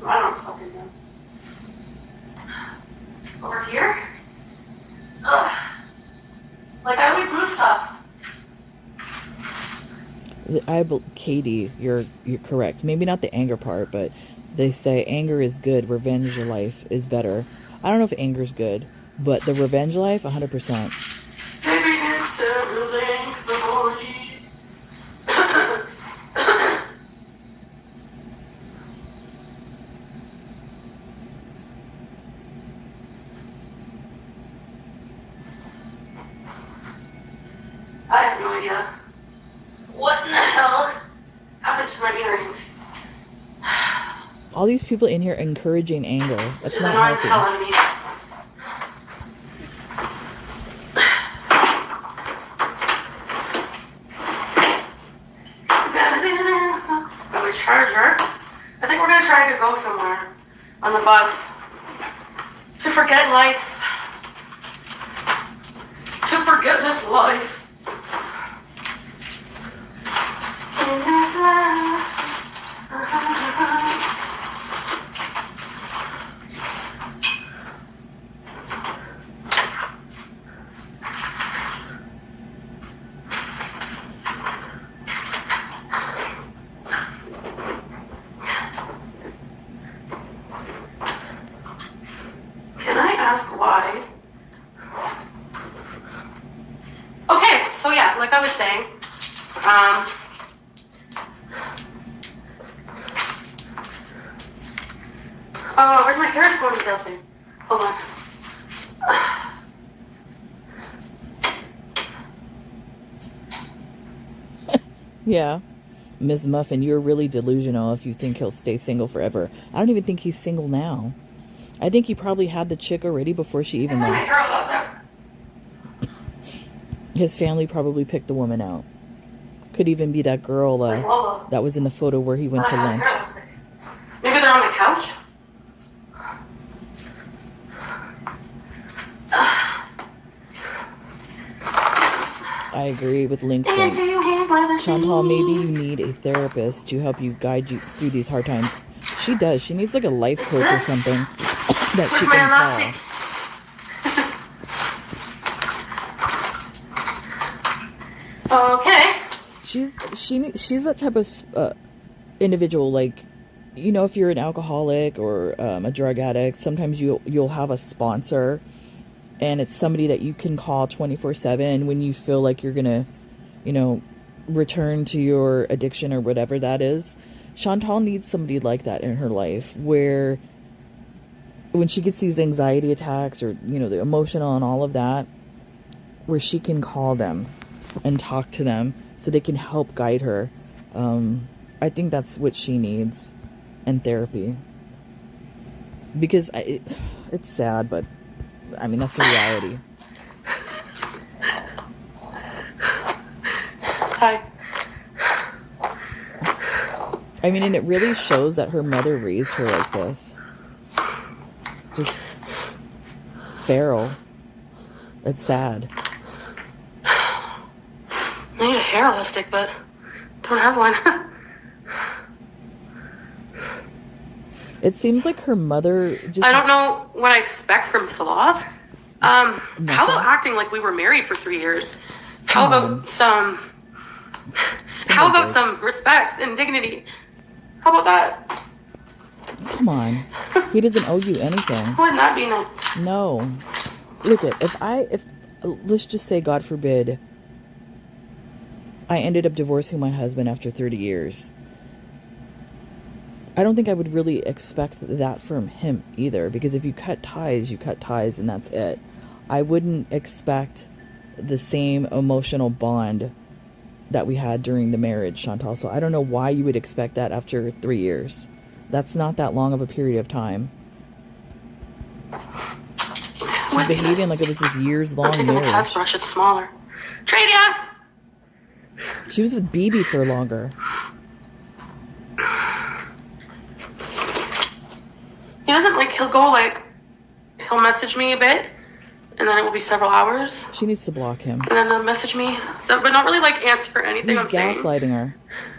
I don't fucking know. Over here? Ugh. Like I always move stuff. Katie, you're correct. Maybe not the anger part, but they say anger is good, revenge life is better. I don't know if anger's good, but the revenge life, 100%. Maybe instead of losing the body. I have no idea. What in the hell happened to my earrings? All these people in here encouraging anger. That's not They're healthy. telling me. Got my charger. I think we're gonna try try to go somewhere on the bus to forget life. To forget this life. In this life. Can I ask why? Okay, so yeah, like I was saying, oh, where's my hair ponytail thing? Hold on. Yeah. Ms. Muffin, you're really delusional if you think he'll stay single forever. I don't even think he's single now. I think he probably had the chick already before she even left. His family probably picked the woman out. Could even be that girl that was in the photo where he went to lunch. Maybe they're on the couch? I agree with Link Sense. Chantal, maybe you need a therapist to help you guide you through these hard times. She does. She needs like a life coach or something that she can call. Okay. She's that type of individual, like, you know, if you're an alcoholic or a drug addict, sometimes you'll have a sponsor, and it's somebody that you can call 24/7 when you feel like you're gonna, you know, return to your addiction or whatever that is. Chantal needs somebody like that in her life, where when she gets these anxiety attacks or, you know, the emotional and all of that, where she can call them and talk to them so they can help guide her. I think that's what she needs in therapy. Because it's sad, but I mean, that's the reality. Hi. I mean, and it really shows that her mother raised her like this. Just feral. It's sad. I need a hair elastic, but don't have one. It seems like her mother just... I don't know what I expect from Sloth. How about acting like we were married for 3 years? How about some respect and dignity? How about that? Come on. He doesn't owe you anything. Wouldn't that be nice? No. Look, if let's just say, God forbid, I ended up divorcing my husband after 30 years. I don't think I would really expect that from him either, because if you cut ties, you cut ties and that's it. I wouldn't expect the same emotional bond that we had during the marriage, Chantal. So I don't know why you would expect that after 3 years. That's not that long of a period of time. She's behaving like it was this years-long marriage. I'm taking the test brush, it's smaller. Tradia! She was with BB for longer. He doesn't, like, he'll message me a bit, and then it will be several hours. She needs to block him. And then they'll message me, but not really, like, answer anything I'm saying. He's gaslighting her.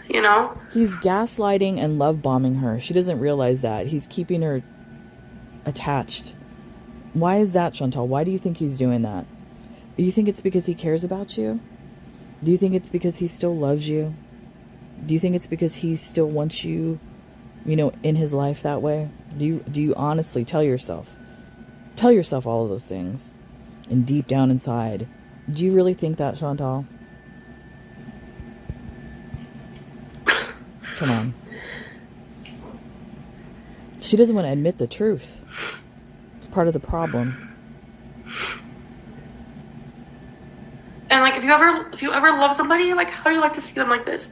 You know? He's gaslighting and love bombing her. She doesn't realize that. He's keeping her attached. Why is that, Chantal? Why do you think he's doing that? Do you think it's because he cares about you? Do you think it's because he still loves you? Do you think it's because he still wants you, you know, in his life that way? Do you honestly tell yourself all of those things? And deep down inside, do you really think that, Chantal? Come on. She doesn't want to admit the truth. It's part of the problem. And, like, if you ever love somebody, like, how do you like to see them like this?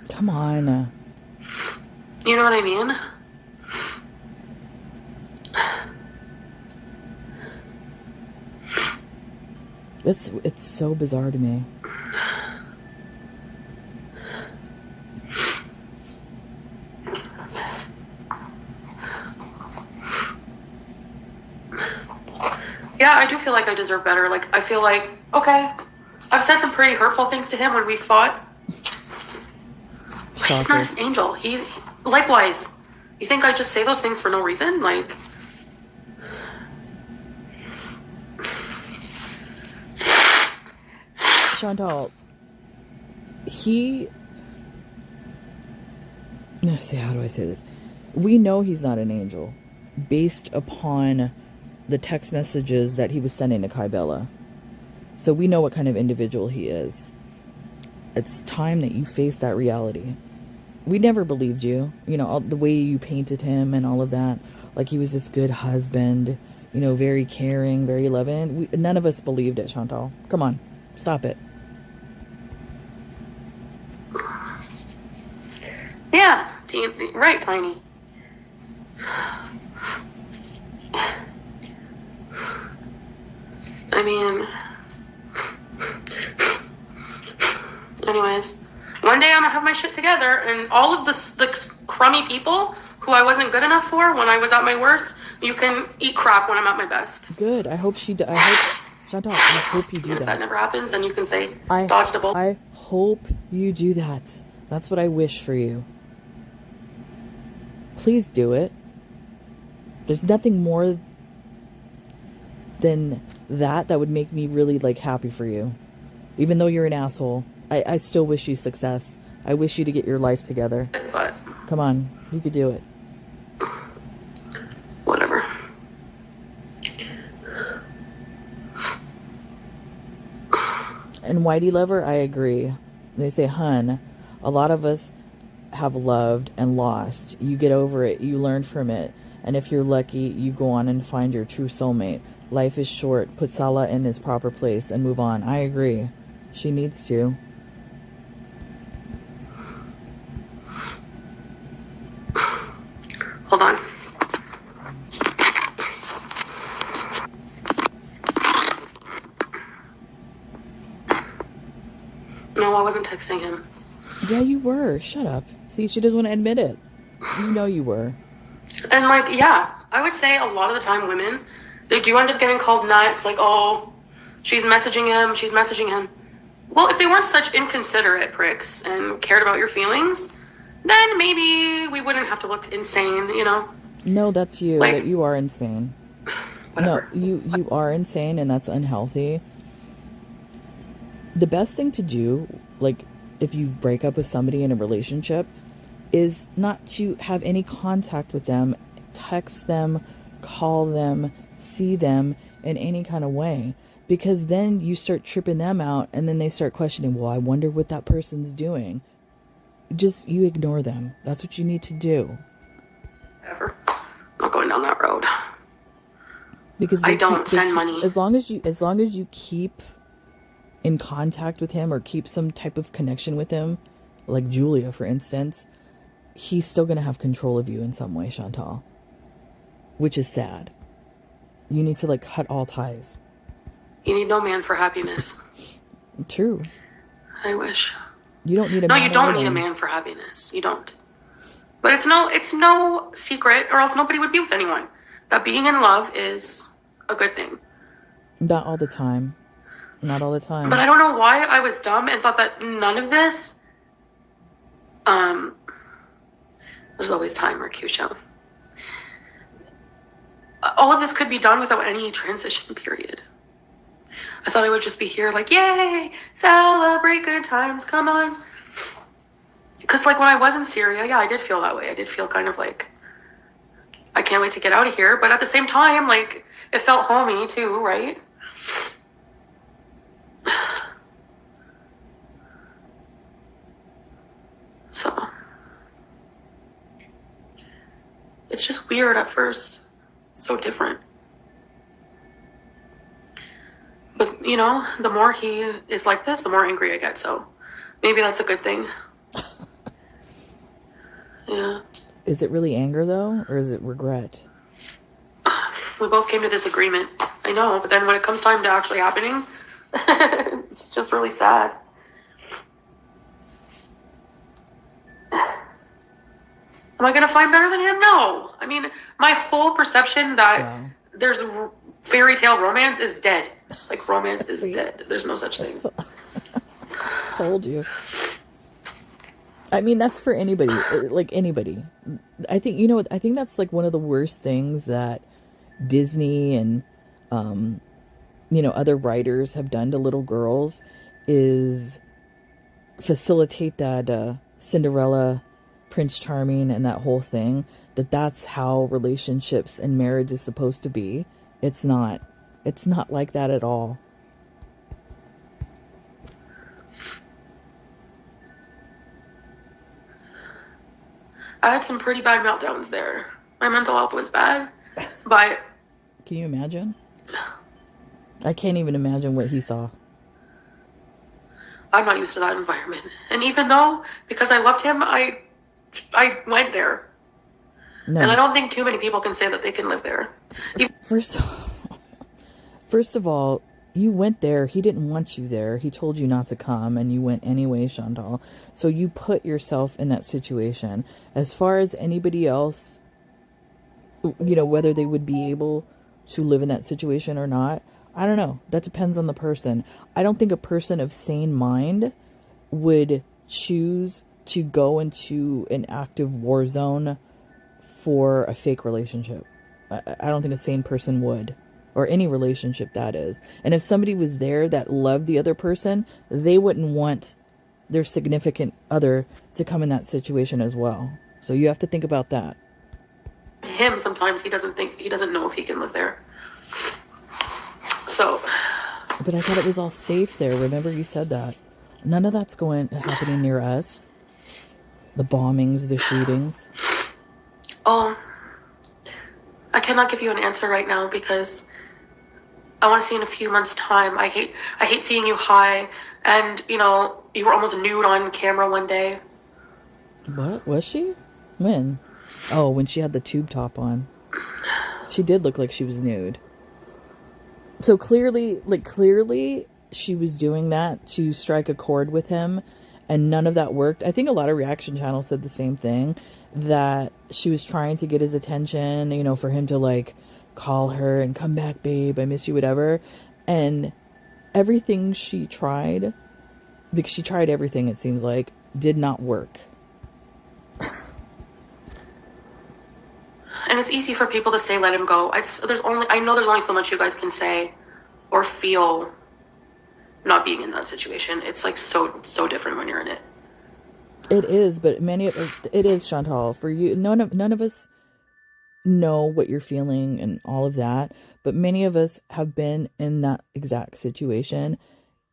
Come on. You know what I mean? It's so bizarre to me. Yeah, I do feel like I deserve better. Like, I feel like, okay, I've said some pretty hurtful things to him when we fought. But he's not an angel. Likewise, you think I just say those things for no reason? Like, Chantal, how do I say this? We know he's not an angel based upon the text messages that he was sending to Kai Bella. So we know what kind of individual he is. It's time that you face that reality. We never believed you, all the way you painted him and all of that. Like he was this good husband, very caring, very loving. None of us believed it, Chantal. Come on, stop it. Yeah, right, Tiny. I mean, anyways, one day I'm gonna have my shit together, and all of the crummy people who I wasn't good enough for when I was at my worst, you can eat crap when I'm at my best. Good. I hope Chantal, I hope you do and that. If that never happens, then you can say, dodge the bullet. I hope you do that. That's what I wish for you. Please do it. There's nothing more than that would make me really happy for you. Even though you're an asshole, I still wish you success. I wish you to get your life together. But come on, you could do it. Whatever. And Whitey Lover, I agree. They say, hun, a lot of us have loved and lost. You get over it, you learn from it, and if you're lucky, you go on and find your true soulmate. Life is short. Put Salah in his proper place and move on. I agree. She needs to. Hold on. No, I wasn't texting him. Yeah, you were. Shut up. See, she doesn't want to admit it. You know you were. And yeah, I would say a lot of the time women, they do end up getting called nuts. Like, oh, she's messaging him. Well, if they weren't such inconsiderate pricks and cared about your feelings, then maybe we wouldn't have to look insane, No, that's you. That you are insane. Whatever. No, you are insane, and that's unhealthy. The best thing to do, if you break up with somebody in a relationship, is not to have any contact with them, text them, call them, see them in any kind of way. Because then you start tripping them out, and then they start questioning, well, I wonder what that person's doing. You ignore them. That's what you need to do. Whatever. I'm not going down that road. Because I don't send money. As long as you keep in contact with him or keep some type of connection with him, like Julia, for instance, he's still going to have control of you in some way, Chantal. Which is sad. You need to cut all ties. You need no man for happiness. True. I wish. You don't need a man. No, you don't need a man for happiness. You don't. But it's no secret, or else nobody would be with anyone, that being in love is a good thing. Not all the time. Not all the time. But I don't know why I was dumb and thought that none of this, there's always time, Mercutio. All of this could be done without any transition period. I thought I would just be here yay, celebrate good times, come on. Because when I was in Syria, yeah, I did feel that way. I did feel kind of I can't wait to get out of here. But at the same time, it felt homey too, right? So, it's just weird at first. It's so different. But, the more he is like this, the more angry I get. So, maybe that's a good thing. Yeah. Is it really anger, though? Or is it regret? We both came to this agreement. I know, but then when it comes time to actually happening, it's just really sad. Am I going to find better than him? No. I mean, my whole perception that there's fairy tale romance is dead. Like, romance is dead. There's no such thing. Told you. I mean, that's for anybody. Like, anybody. I think, you know what? I think that's like one of the worst things that Disney and, other writers have done to little girls is facilitate that Cinderella, Prince Charming, and that whole thing. That's how relationships and marriage is supposed to be. It's not. It's not like that at all. I had some pretty bad meltdowns there. My mental health was bad, but... Can you imagine? I can't even imagine what he saw. I'm not used to that environment. And even though, because I loved him, I went there. No. And I don't think too many people can say that they can live there. First of all, you went there. He didn't want you there. He told you not to come, and you went anyway, Chantal. So you put yourself in that situation. As far as anybody else, whether they would be able to live in that situation or not, I don't know. That depends on the person. I don't think a person of sane mind would choose to go into an active war zone for a fake relationship. I don't think a sane person would. Or any relationship, that is. And if somebody was there that loved the other person, they wouldn't want their significant other to come in that situation as well. So you have to think about that. Him, sometimes he doesn't know if he can live there. So. But I thought it was all safe there. Remember you said that. None of that's happening near us. The bombings, the shootings. Oh, I cannot give you an answer right now because I want to see in a few months' time. I hate seeing you high, and you were almost nude on camera one day. What was she? When? Oh, when she had the tube top on. She did look like she was nude. So clearly she was doing that to strike a chord with him, and none of that worked. I think a lot of reaction channels said the same thing, that she was trying to get his attention, for him to like call her and come back, babe, I miss you, whatever. And everything she tried, because she tried everything, it seems like, did not work. And it's easy for people to say, let him go. I know there's only so much you guys can say or feel not being in that situation. It's like so different when you're in it. It is, but it is, Chantal. For you, none of us know what you're feeling and all of that, but many of us have been in that exact situation.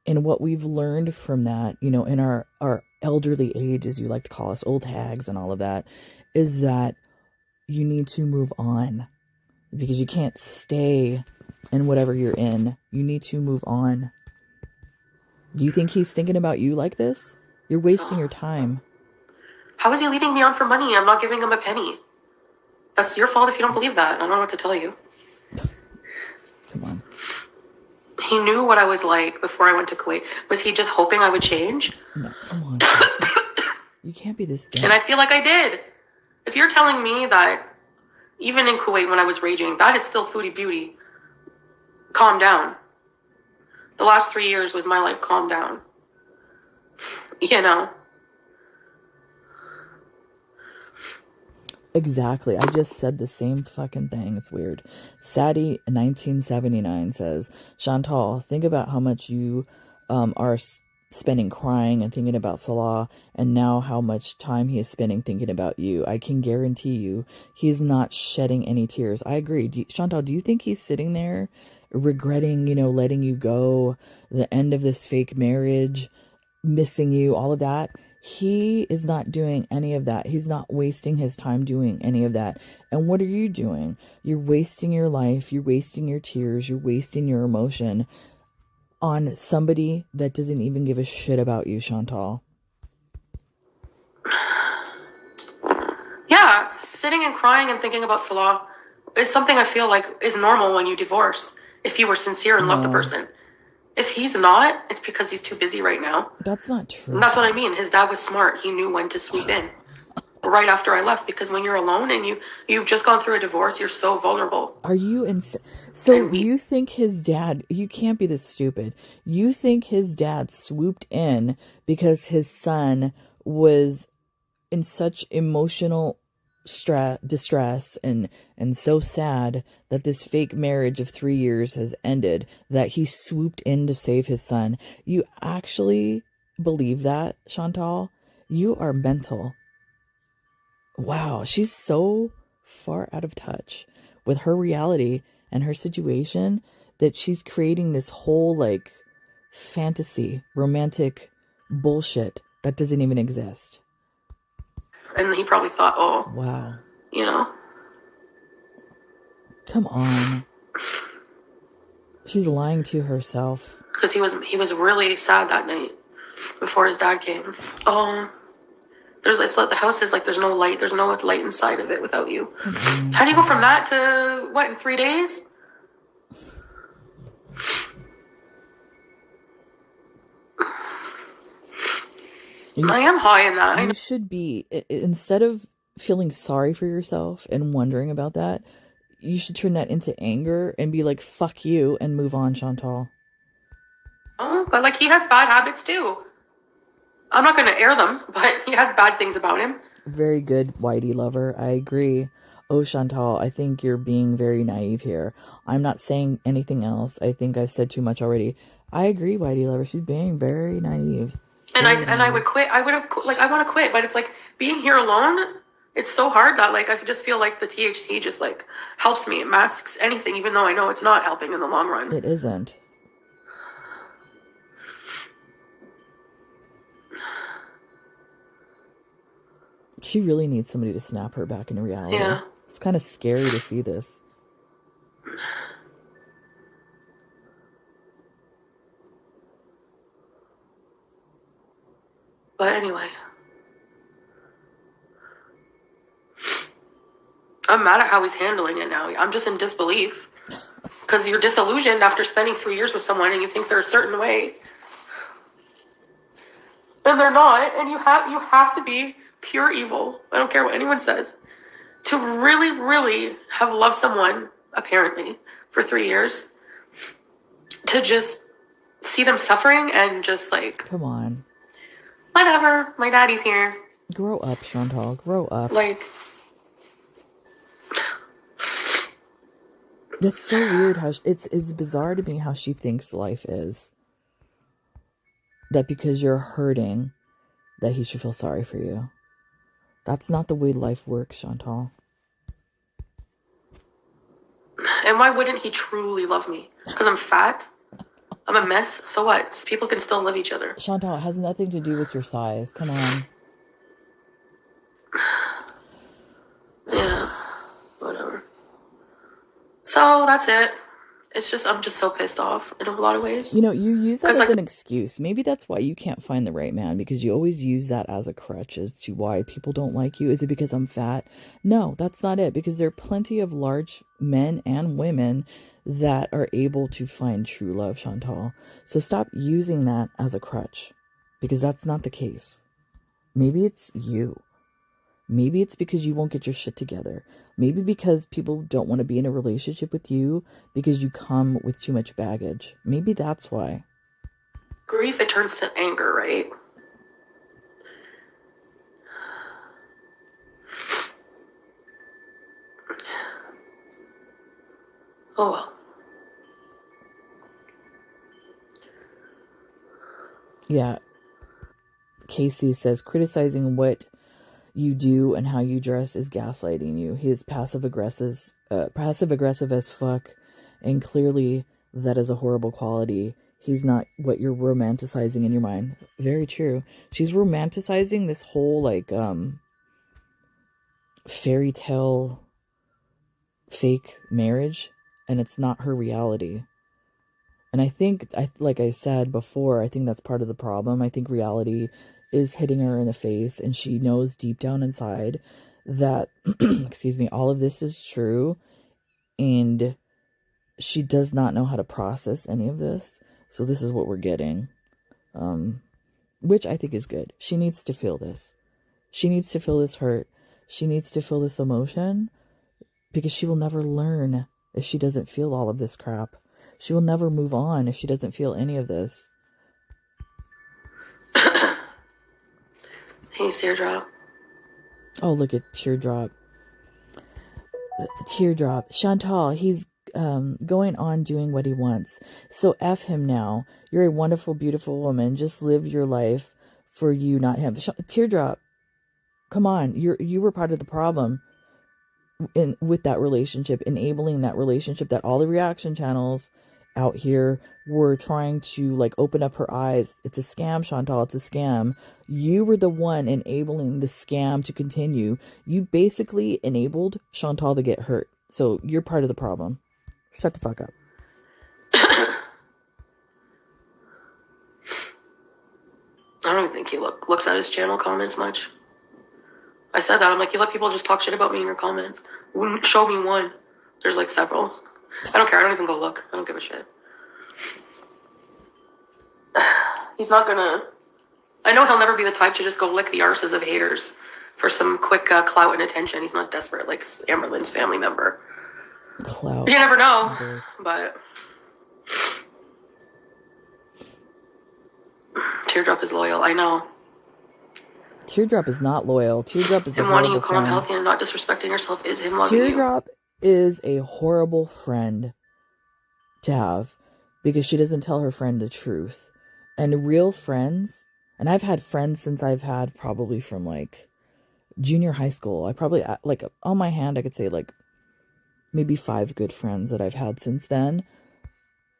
And what we've learned from that, in our elderly age, as you like to call us, old hags and all of that, is that you need to move on, because you can't stay in whatever you're in. You need to move on. Do you think he's thinking about you like this? You're wasting your time. How is he leading me on for money? I'm not giving him a penny. That's your fault if you don't believe that. I don't know what to tell you. Come on. He knew what I was like before I went to Kuwait. Was he just hoping I would change? No, come on. You can't be this dense. And I feel like I did. If you're telling me that even in Kuwait when I was raging, that is still foodie beauty, calm down. The last 3 years was my life, calm down. Exactly. I just said the same fucking thing. It's weird. Sadie 1979 says, Chantal, think about how much you are spending crying and thinking about Salah, and now how much time he is spending thinking about you. I can guarantee you he is not shedding any tears. I agree. Chantal, do you think he's sitting there regretting, letting you go, the end of this fake marriage, missing you, all of that? He is not doing any of that. He's not wasting his time doing any of that. And what are you doing? You're wasting your life. You're wasting your tears. You're wasting your emotion on somebody that doesn't even give a shit about you, Chantal. Yeah, sitting and crying and thinking about Salah is something I feel like is normal when you divorce, if you were sincere and love the person. If he's not, it's because he's too busy right now. That's not true. And that's what I mean. His dad was smart. He knew when to swoop in. right after I left, because when you're alone and you've just gone through a divorce, you're so vulnerable. Are you so you think his dad, you can't be this stupid. You think his dad swooped in because his son was in such emotional distress and so sad that this fake marriage of 3 years has ended, that he swooped in to save his son. You actually believe that, Chantal? You are mental. Wow, she's so far out of touch with her reality and her situation that she's creating this whole like fantasy, romantic bullshit that doesn't even exist. And he probably thought, oh, wow, you know. Come on. She's lying to herself. Because he was really sad that night before his dad came. Oh, it's like the house is like there's no light. There's no light inside of it without you. How do you go from that to what in 3 days? I am high in that. You should be, instead of feeling sorry for yourself and wondering about that, you should turn that into anger and be like, fuck you, and move on, Chantal. Oh, but like he has bad habits too. I'm not going to air them, but he has bad things about him. Very good, Whitey lover. I agree. Oh, Chantal, I think you're being very naive here. I'm not saying anything else. I think I've said too much already. I agree, Whitey lover. She's being very naive. And I would quit. I would have I want to quit, but it's like being here alone. It's so hard that like I just feel like the THC just like helps me. It masks anything, even though I know it's not helping in the long run. It isn't. She really needs somebody to snap her back into reality. Yeah. It's kind of scary to see this. But anyway, I'm mad at how he's handling it now. I'm just in disbelief because you're disillusioned after spending 3 years with someone and you think they're a certain way, and they're not. And you have to be pure evil. I don't care what anyone says to really, really have loved someone apparently for 3 years to just see them suffering and just like, come on. Whatever, my daddy's here. Grow up, Chantal. Grow up. Like, that's so weird how it's bizarre to me how she thinks life is. That because you're hurting, that he should feel sorry for you. That's not the way life works, Chantal. And why wouldn't he truly love me? Because I'm fat? I'm a mess? So what? People can still love each other. Chantal, it has nothing to do with your size. Come on. Yeah. Whatever. So, that's it. It's just, I'm just so pissed off in a lot of ways. You know, you use that as an excuse. Maybe that's why you can't find the right man, because you always use that as a crutch as to why people don't like you. Is it because I'm fat? No, that's not it, because there are plenty of large men and women that are able to find true love, Chantal. So stop using that as a crutch, because that's not the case. Maybe it's you. Maybe it's because you won't get your shit together. Maybe because people don't want to be in a relationship with you because you come with too much baggage. Maybe that's why. Grief, it turns to anger, right? Oh well. Yeah. Casey says, criticizing what you do and how you dress is gaslighting you. He is passive aggressive as fuck, and clearly that is a horrible quality. He's not what you're romanticizing in your mind. Very true. She's romanticizing this whole like fairy tale fake marriage, and it's not her reality. And I think, like I said before, I think that's part of the problem. I think reality is hitting her in the face, and she knows deep down inside that, excuse me, all of this is true, and she does not know how to process any of this. So this is what we're getting, which I think is good. She needs to feel this. She needs to feel this hurt. She needs to feel this emotion because she will never learn if she doesn't feel all of this crap. She will never move on if she doesn't feel any of this. Hey, Teardrop. Oh, look at Teardrop. Teardrop. Chantal, he's going on doing what he wants. So F him now. You're a wonderful, beautiful woman. Just live your life for you, not him. Teardrop, come on. You were part of the problem with that relationship, enabling that relationship, that all the reaction channels out here were trying to like open up her eyes. It's a scam, Chantal. It's a scam. You were the one enabling the scam to continue. You basically enabled Chantal to get hurt. So you're part of the problem. Shut the fuck up. I don't even think he looks at his channel comments much. I said that. I'm like, you let people just talk shit about me in your comments. Wouldn't show me one. There's like several. I don't care. I don't even go look. I don't give a shit. He's not gonna... I know he'll never be the type to just go lick the arses of haters for some quick clout and attention. He's not desperate like Amberlynn's family member. Clout. You never know, but... Teardrop is loyal. I know. Teardrop is not loyal. Teardrop is him wanting you calm, healthy, and not disrespecting yourself is him loving you. Teardrop is a horrible friend to have because she doesn't tell her friend the truth. And real friends, and I've had friends since I've had probably from like junior high school. I probably, like on my hand, I could say like maybe 5 good friends that I've had since then.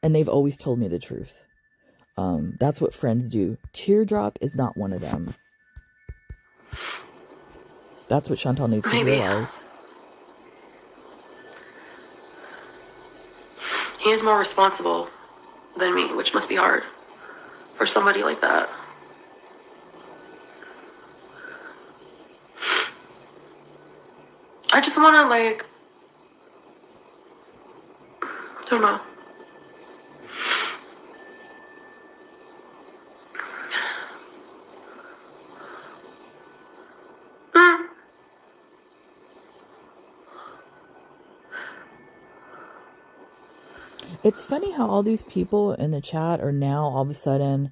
And they've always told me the truth. That's what friends do. Teardrop is not one of them. That's what Chantal needs to realize. He is more responsible than me, which must be hard for somebody like that. I just want to like, I don't know. It's funny how all these people in the chat are now all of a sudden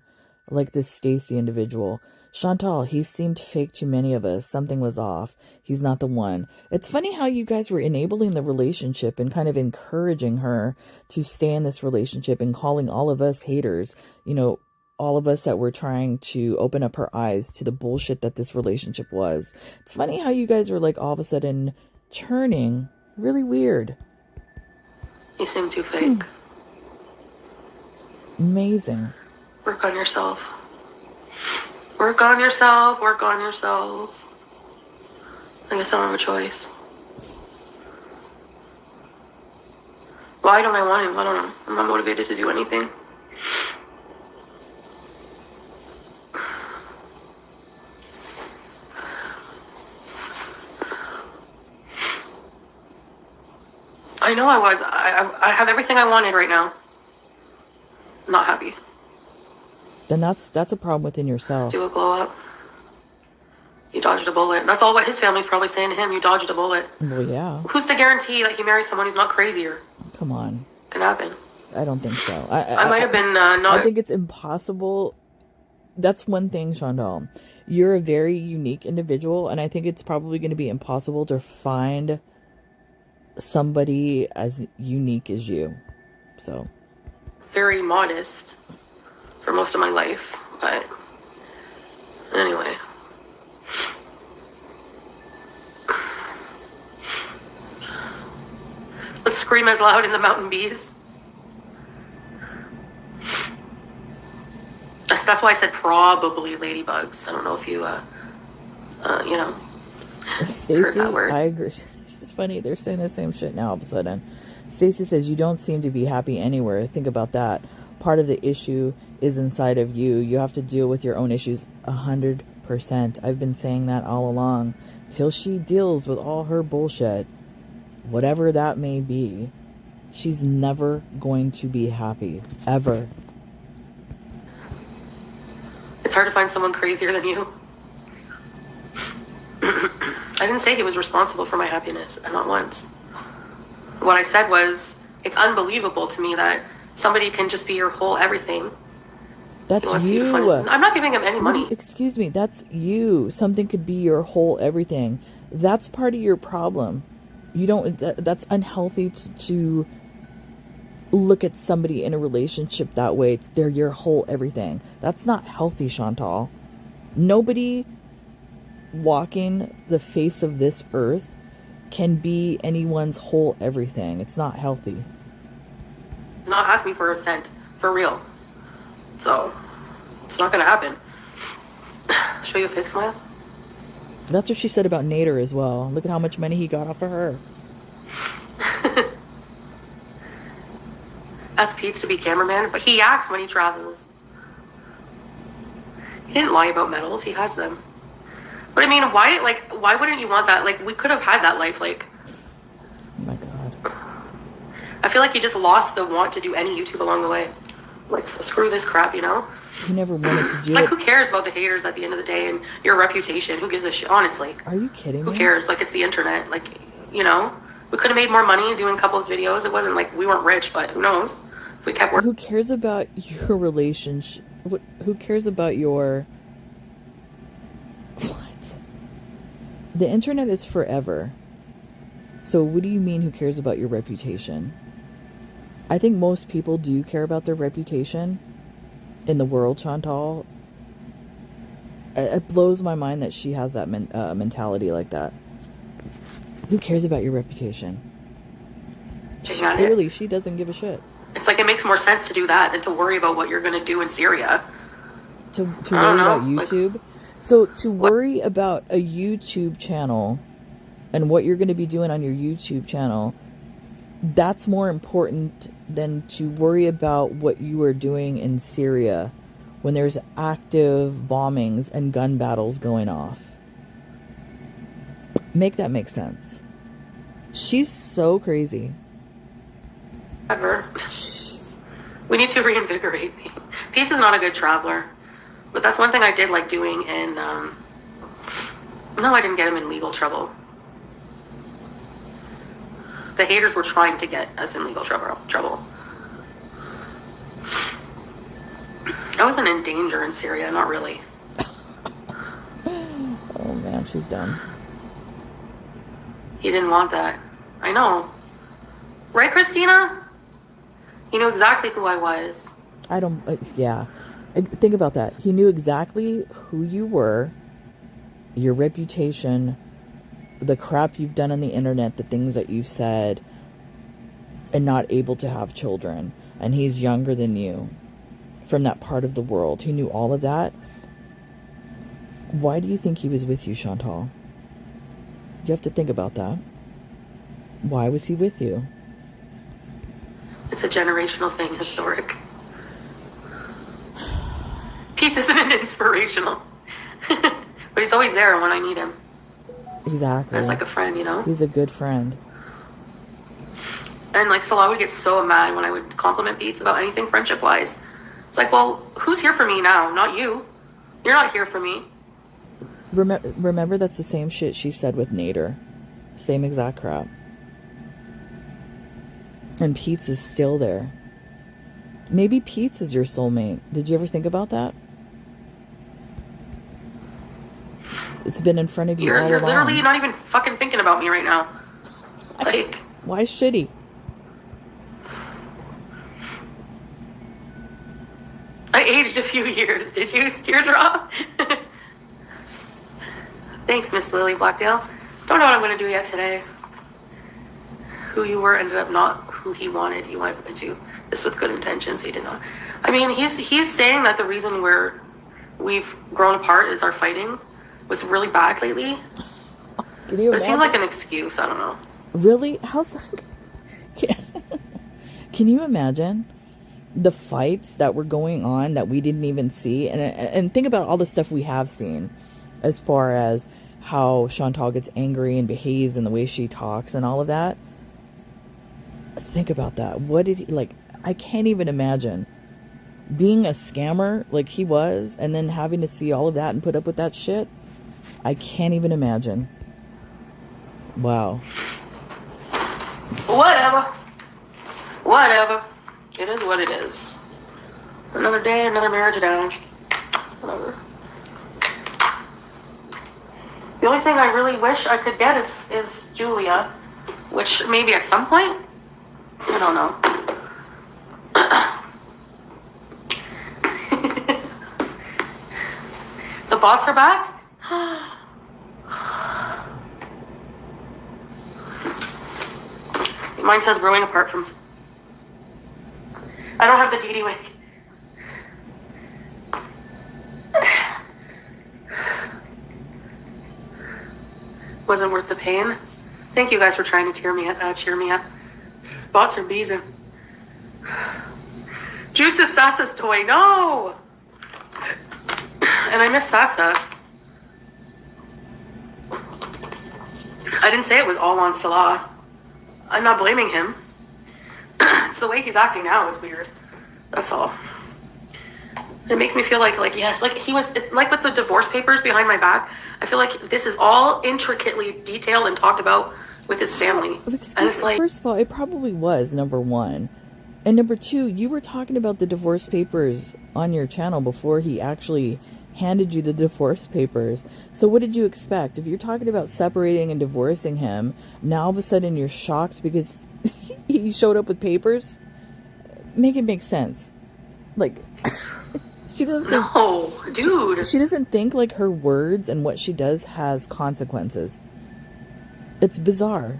like this Stacy individual. Chantal, he seemed fake to many of us. Something was off. He's not the one. It's funny how you guys were enabling the relationship and kind of encouraging her to stay in this relationship and calling all of us haters. You know, all of us that were trying to open up her eyes to the bullshit that this relationship was. It's funny how you guys were like all of a sudden turning really weird. You seem too fake. Amazing. Work on yourself. Work on yourself. Work on yourself. I guess I don't have a choice. Why don't I want him? I don't know. I'm not motivated to do anything. I know I was. I have everything I wanted right now. Not happy. Then that's a problem within yourself. Do a glow up. You dodged a bullet. That's all what his family's probably saying to him. You dodged a bullet. Well, yeah. Who's to guarantee that he marries someone who's not crazier? Come on. Can happen. I don't think so. I might have been not... I think it's impossible. That's one thing, Chantal. You're a very unique individual, and I think it's probably going to be impossible to find somebody as unique as you. So... very modest for most of my life, but anyway. Let's scream as loud in the mountain bees. That's why I said probably ladybugs. I don't know if you, you know, Stacey, heard that word. I agree. It's funny. They're saying the same shit now all of a sudden. Stacey says, you don't seem to be happy anywhere. Think about that. Part of the issue is inside of you. You have to deal with your own issues 100%. I've been saying that all along. Till she deals with all her bullshit, whatever that may be, she's never going to be happy. Ever. It's hard to find someone crazier than you. didn't say he was responsible for my happiness, and not once. What I said was, it's unbelievable to me that somebody can just be your whole everything. That's you. I'm not giving him any money. Excuse me, that's you. Something could be your whole everything. That's part of your problem. You don't. That's unhealthy to look at somebody in a relationship that way. They're your whole everything. That's not healthy, Chantal. Nobody walking the face of this earth can be anyone's whole everything. It's not healthy. Not ask me for a cent, for real. So, it's not gonna happen. Show you a fake smile? That's what she said about Nader as well. Look at how much money he got off of her. Ask Pete to be cameraman, but he acts when he travels. He didn't lie about medals, he has them. But I mean, why wouldn't you want that? Like, we could have had that life, like... Oh my God. I feel like he just lost the want to do any YouTube along the way. Like, screw this crap, you know? He never wanted to do it's like, who cares about the haters at the end of the day and your reputation? Who gives a shit, honestly? Are you kidding me? Who cares? Like, it's the internet. Like, you know? We could have made more money doing couples videos. It wasn't like we weren't rich, but who knows? If we kept working. Who cares about your relationship? Who cares about your... What? The internet is forever. So what do you mean who cares about your reputation? I think most people do care about their reputation in the world, Chantal. It blows my mind that she has that mentality like that. Who cares about your reputation? Clearly, she doesn't give a shit. It's like it makes more sense to do that than to worry about what you're going to do in Syria. To worry about YouTube? Like, so to worry about a YouTube channel and what you're going to be doing on your YouTube channel, that's more important than to worry about what you are doing in Syria when there's active bombings and gun battles going off. Make that make sense. She's so crazy. Ever. We need to reinvigorate. Peace is not a good traveler. But that's one thing I did like doing in... No, I didn't get him in legal trouble. The haters were trying to get us in legal trouble. I wasn't in danger in Syria, not really. Oh man, she's done. He didn't want that. I know. Right, Christina? He knew exactly who I was. I don't... yeah. Think about that. He knew exactly who you were, your reputation, the crap you've done on the internet, the things that you've said, and not able to have children. And he's younger than you from that part of the world. He knew all of that. Why do you think he was with you, Chantal? You have to think about that. Why was he with you? It's a generational thing, historic. Pete isn't an inspirational. But he's always there when I need him. Exactly. As like a friend, you know? He's a good friend. And like Salah would get so mad when I would compliment Pete about anything friendship-wise. It's like, well, who's here for me now? Not you. You're not here for me. Remember, that's the same shit she said with Nader. Same exact crap. And Pete's is still there. Maybe Pete's is your soulmate. Did you ever think about that? It's been in front of you all along. You're literally not even fucking thinking about me right now. Like... Why should he? I aged a few years. Did you, Teardrop? Thanks, Miss Lily Blackdale. Don't know what I'm going to do yet today. Who you were ended up not who he wanted. He went into this with good intentions. He did not. I mean, he's saying that the reason we've grown apart is our fighting was really bad lately. Can you imagine? It seems like an excuse. I don't know. Really? How's that? Can you imagine the fights that were going on that we didn't even see? And think about all the stuff we have seen as far as how Chantal gets angry and behaves and the way she talks and all of that. Think about that. What did he, like, I can't even imagine being a scammer like he was and then having to see all of that and put up with that shit. I can't even imagine. Wow. Whatever. Whatever. It is what it is. Another day, another marriage down. Whatever. The only thing I really wish I could get is Julia, which maybe at some point. I don't know. The bots are back? Mine says growing apart from... I don't have the DD wig. Wasn't worth the pain. Thank you guys for trying to cheer me up. Bots are beezing. Juice is Sasa's toy. No! And I miss Sasa. I didn't say it was all on Salah. I'm not blaming him. It's the way he's acting now is weird. That's all. It makes me feel like yes, like he was, it's like with the divorce papers behind my back. I feel like this is all intricately detailed and talked about with his family. And it's like, first of all, it probably was, number one. And number two, you were talking about the divorce papers on your channel before he actually handed you the divorce papers. So what did you expect? If you're talking about separating and divorcing him, now all of a sudden you're shocked because he showed up with papers? Make it make sense. Like, she doesn't think... No, dude. She doesn't think like her words and what she does has consequences. It's bizarre.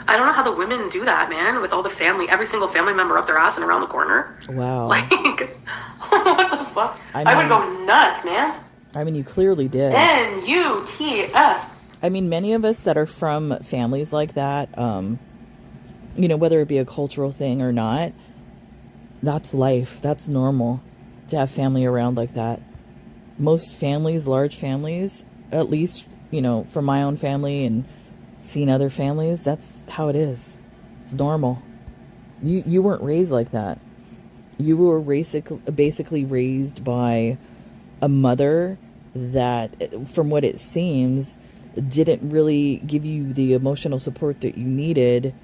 I don't know how the women do that, man, with all the family, every single family member up their ass and around the corner. Wow. Like, what the fuck? I would go nuts, man. I mean, you clearly did. N-U-T-S. I mean, many of us that are from families like that, you know, whether it be a cultural thing or not, that's life. That's normal to have family around like that. Most families, large families, at least, you know, from my own family and seeing other families, that's how it is. It's normal. You weren't raised like that. You were basically raised by a mother that, from what it seems, didn't really give you the emotional support that you needed,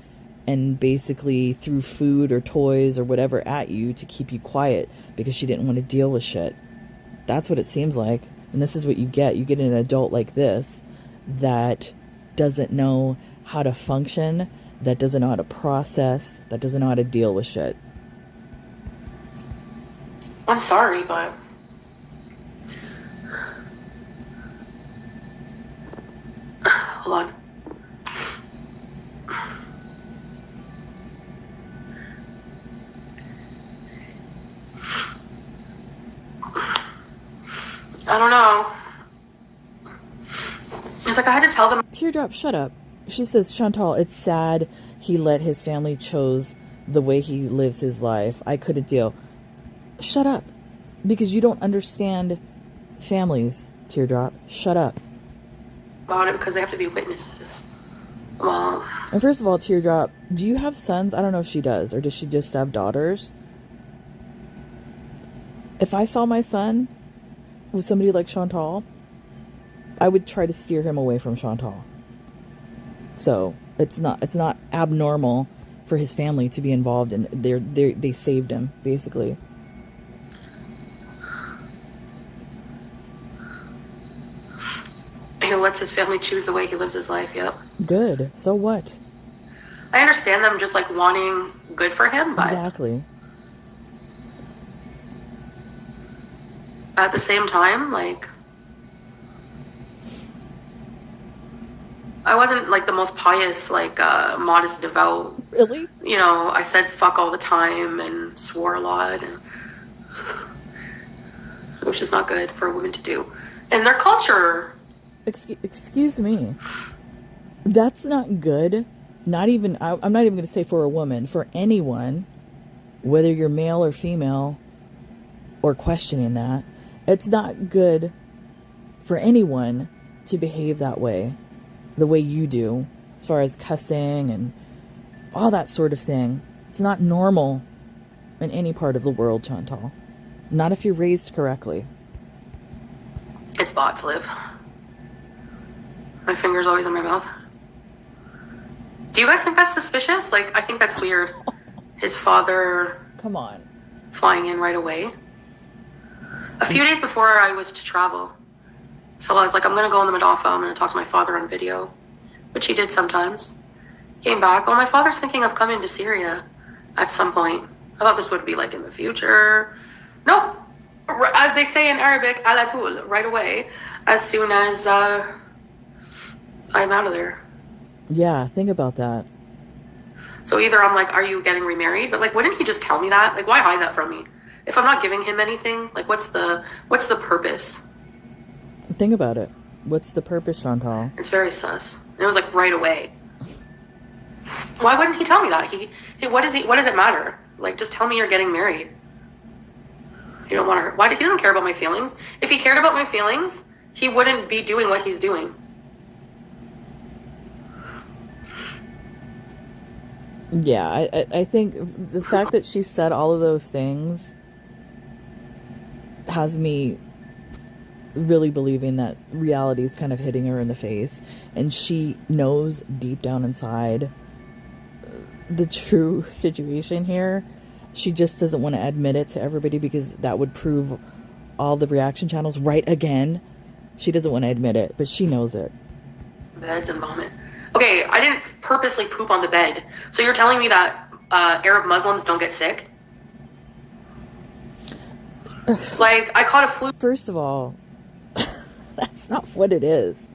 and basically threw food or toys or whatever at you to keep you quiet because she didn't want to deal with shit. That's what it seems like. And this is what you get. You get an adult like this that doesn't know how to function, that doesn't know how to process, that doesn't know how to deal with shit. I'm sorry, but... Hold on. I don't know. It's like I had to tell them. Teardrop, shut up. She says, Chantal, it's sad he let his family chose the way he lives his life. I couldn't deal. Shut up. Because you don't understand families, Teardrop. Shut up. About it because they have to be witnesses. Well. And first of all, Teardrop, do you have sons? I don't know if she does. Or does she just have daughters? If I saw my son with somebody like Chantal, I would try to steer him away from Chantal. So it's not abnormal for his family to be involved in. They saved him, basically. He lets his family choose the way he lives his life. Yep. Good. So what? I understand them just like wanting good for him, but exactly. At the same time, like, I wasn't like the most pious, like modest, devout. Really? You know, I said fuck all the time and swore a lot, and which is not good for a woman to do in their culture. Excuse me. That's not good. Not even, I'm not even going to say for a woman, for anyone, whether you're male or female, or questioning that. It's not good for anyone to behave that way, the way you do, as far as cussing and all that sort of thing. It's not normal in any part of the world, Chantal. Not if you're raised correctly. It's bots, Liv. My finger's always in my mouth. Do you guys think that's suspicious? Like, I think that's weird. His father... Come on. Flying in right away. A few days before I was to travel. So I was like, I'm going to go in the Modafa. I'm going to talk to my father on video. Which he did sometimes. Came back. Oh, my father's thinking of coming to Syria at some point. I thought this would be like in the future. Nope. As they say in Arabic, ala toul, right away. As soon as I'm out of there. Yeah, think about that. So either I'm like, are you getting remarried? But like, wouldn't he just tell me that? Like, why hide that from me? If I'm not giving him anything, like, what's the purpose? Think about it. What's the purpose, Chantal? It's very sus. And it was like right away. Why wouldn't he tell me that? What does it matter? Like, just tell me you're getting married. You don't want to. Why? He doesn't care about my feelings. If he cared about my feelings, he wouldn't be doing what he's doing. Yeah, I think the fact that she said all of those things has me really believing that reality is kind of hitting her in the face, and she knows deep down inside the true situation here. She just doesn't want to admit it to everybody because that would prove all the reaction channels right again. She doesn't want to admit it, but she knows it. Beds and vomit. Okay, I didn't purposely poop on the bed. So you're telling me that Arab Muslims don't get sick? Like, I caught a flu. First of all, that's not what it is.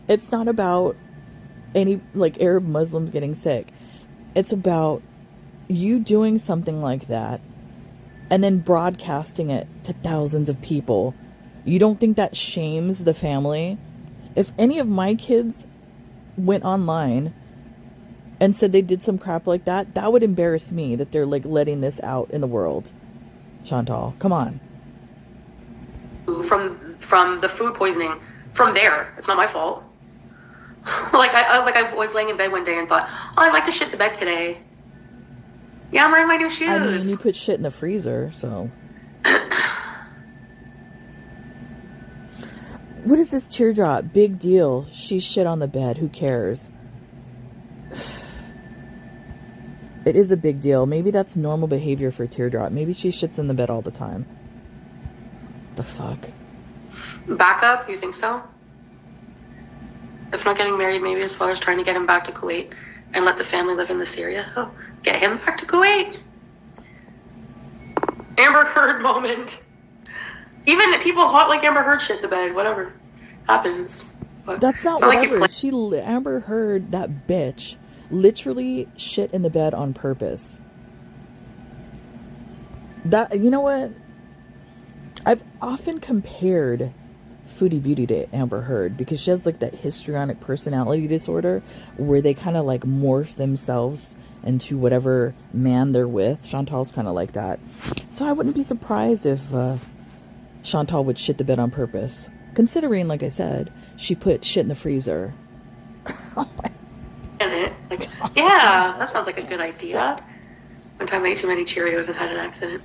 It's not about any, like, Arab Muslims getting sick. It's about you doing something like that and then broadcasting it to thousands of people. You don't think that shames the family? If any of my kids went online and said they did some crap like that, that would embarrass me that they're like letting this out in the world. Chantal, come on. From the food poisoning, from there, it's not my fault. I was laying in bed one day and thought, oh, I'd like to shit the bed today. Yeah, I'm wearing my new shoes. I mean, you put shit in the freezer, so. What is this teardrop? Big deal. She shit on the bed. Who cares? It is a big deal. Maybe that's normal behavior for teardrop. Maybe she shits in the bed all the time. The fuck? Backup? You think so? If not getting married, maybe his father's trying to get him back to Kuwait and let the family live in Syria. Oh, get him back to Kuwait. Amber Heard moment. Even people hot like Amber Heard shit the bed. Whatever happens. But that's not whatever. Like Amber Heard, that bitch, literally shit in the bed on purpose. That, you know what? I've often compared Foodie Beauty to Amber Heard because she has like that histrionic personality disorder where they kind of like morph themselves into whatever man they're with. Chantal's kind of like that. So I wouldn't be surprised if Chantal would shit the bed on purpose. Considering, like I said, she put shit in the freezer. Yeah, that sounds like a good idea. One time I ate too many Cheerios and had an accident.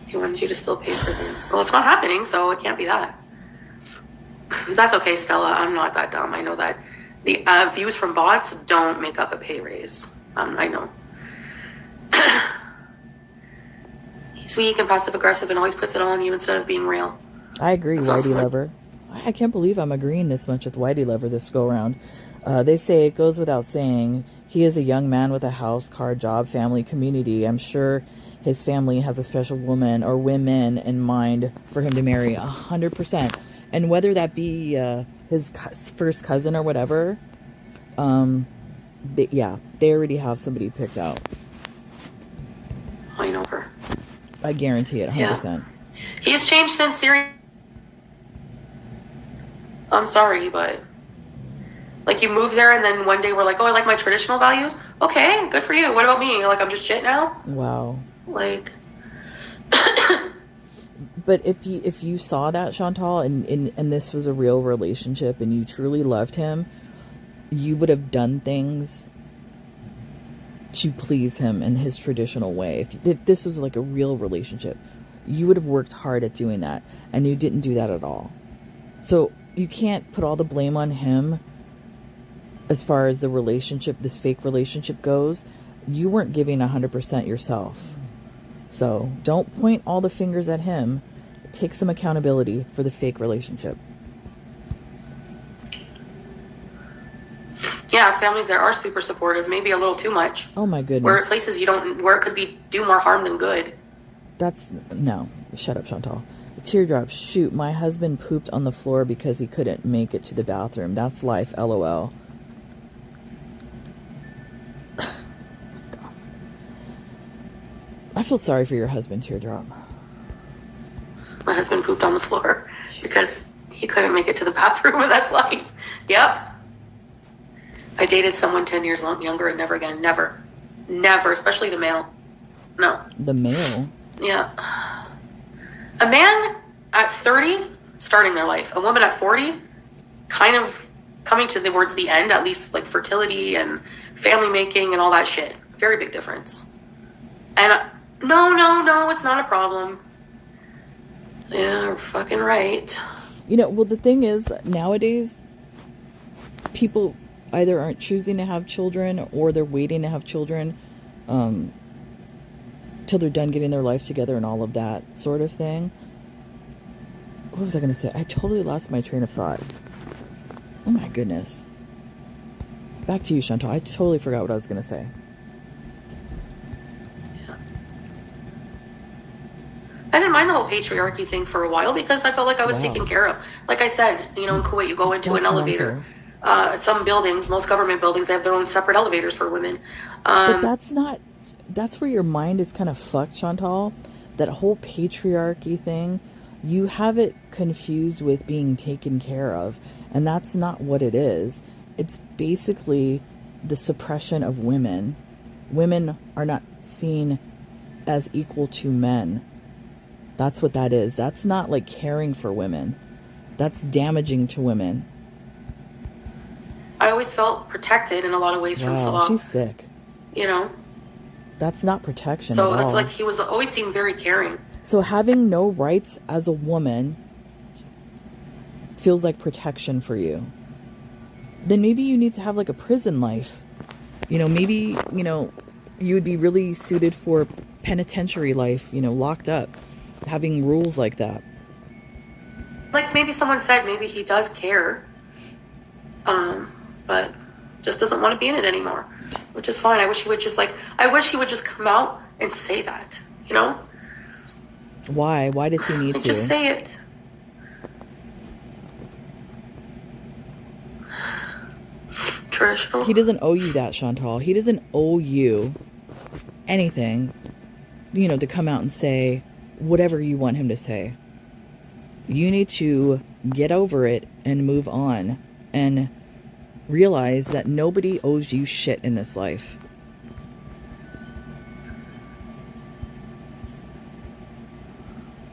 He wanted you to still pay for things. Well, it's not happening, so it can't be that. That's okay, Stella. I'm not that dumb. I know that the views from bots don't make up a pay raise. I know. He's weak and passive aggressive and always puts it all on you instead of being real. I agree, Whitey Lover. I can't believe I'm agreeing this much with Whitey Lover this go around. They say it goes without saying. He is a young man with a house, car, job, family, community. I'm sure his family has a special woman or women in mind for him to marry 100%. And whether that be his first cousin or whatever, they already have somebody picked out. I know her. I guarantee it, 100%. Yeah. He's changed since Syria. I'm sorry, but like you moved there and then one day we're like, oh, I like my traditional values. Okay, good for you. What about me? Like I'm just shit now? Wow. Like... But if you saw that, Chantal, and this was a real relationship and you truly loved him, you would have done things to please him in his traditional way. If this was like a real relationship, you would have worked hard at doing that, and you didn't do that at all. So you can't put all the blame on him as far as the relationship, this fake relationship goes. You weren't giving 100% yourself. So don't point all the fingers at him. Take some accountability for the fake relationship. Yeah, families that are super supportive, maybe a little too much. Oh my goodness. Where places where it could do more harm than good. No. Shut up, Chantal. Teardrops. Shoot, my husband pooped on the floor because he couldn't make it to the bathroom. That's life, LOL. I feel sorry for your husband, Teardrop. My husband pooped on the floor because he couldn't make it to the bathroom, and that's life. Yep. I dated someone 10 years younger and never again. Never. Never, especially the male. No. The male? Yeah. A man at 30, starting their life. A woman at 40, kind of coming towards the end, at least like fertility and family making and all that shit. Very big difference. And no, it's not a problem. Yeah, you're fucking right. Well, the thing is, nowadays, people either aren't choosing to have children or they're waiting to have children till they're done getting their life together and all of that sort of thing. What was I going to say? I totally lost my train of thought. Oh my goodness. Back to you, Chantal. I totally forgot what I was going to say. I didn't mind the whole patriarchy thing for a while because I felt like I was taken care of. Like I said, in Kuwait, you go into an elevator. Some buildings, most government buildings, they have their own separate elevators for women. But that's where your mind is kind of fucked, Chantal. That whole patriarchy thing, you have it confused with being taken care of. And that's not what it is. It's basically the suppression of women. Women are not seen as equal to men. That's what that is. That's not like caring for women. That's damaging to women. I always felt protected in a lot of ways from Salah. She's sick. That's not protection so at that's all. like he was always seemed very caring. So having no rights as a woman feels like protection for you. Then maybe you need to have like a prison life. Maybe, you would be really suited for penitentiary life, locked up, having rules like that. Like maybe someone said maybe he does care, but just doesn't want to be in it anymore, which is fine. I wish he would just come out and say that, Why? Why does he need to? Just say it. Traditional. He doesn't owe you that, Chantal. He doesn't owe you anything, to come out and say whatever you want him to say. You need to get over it and move on and realize that nobody owes you shit in this life.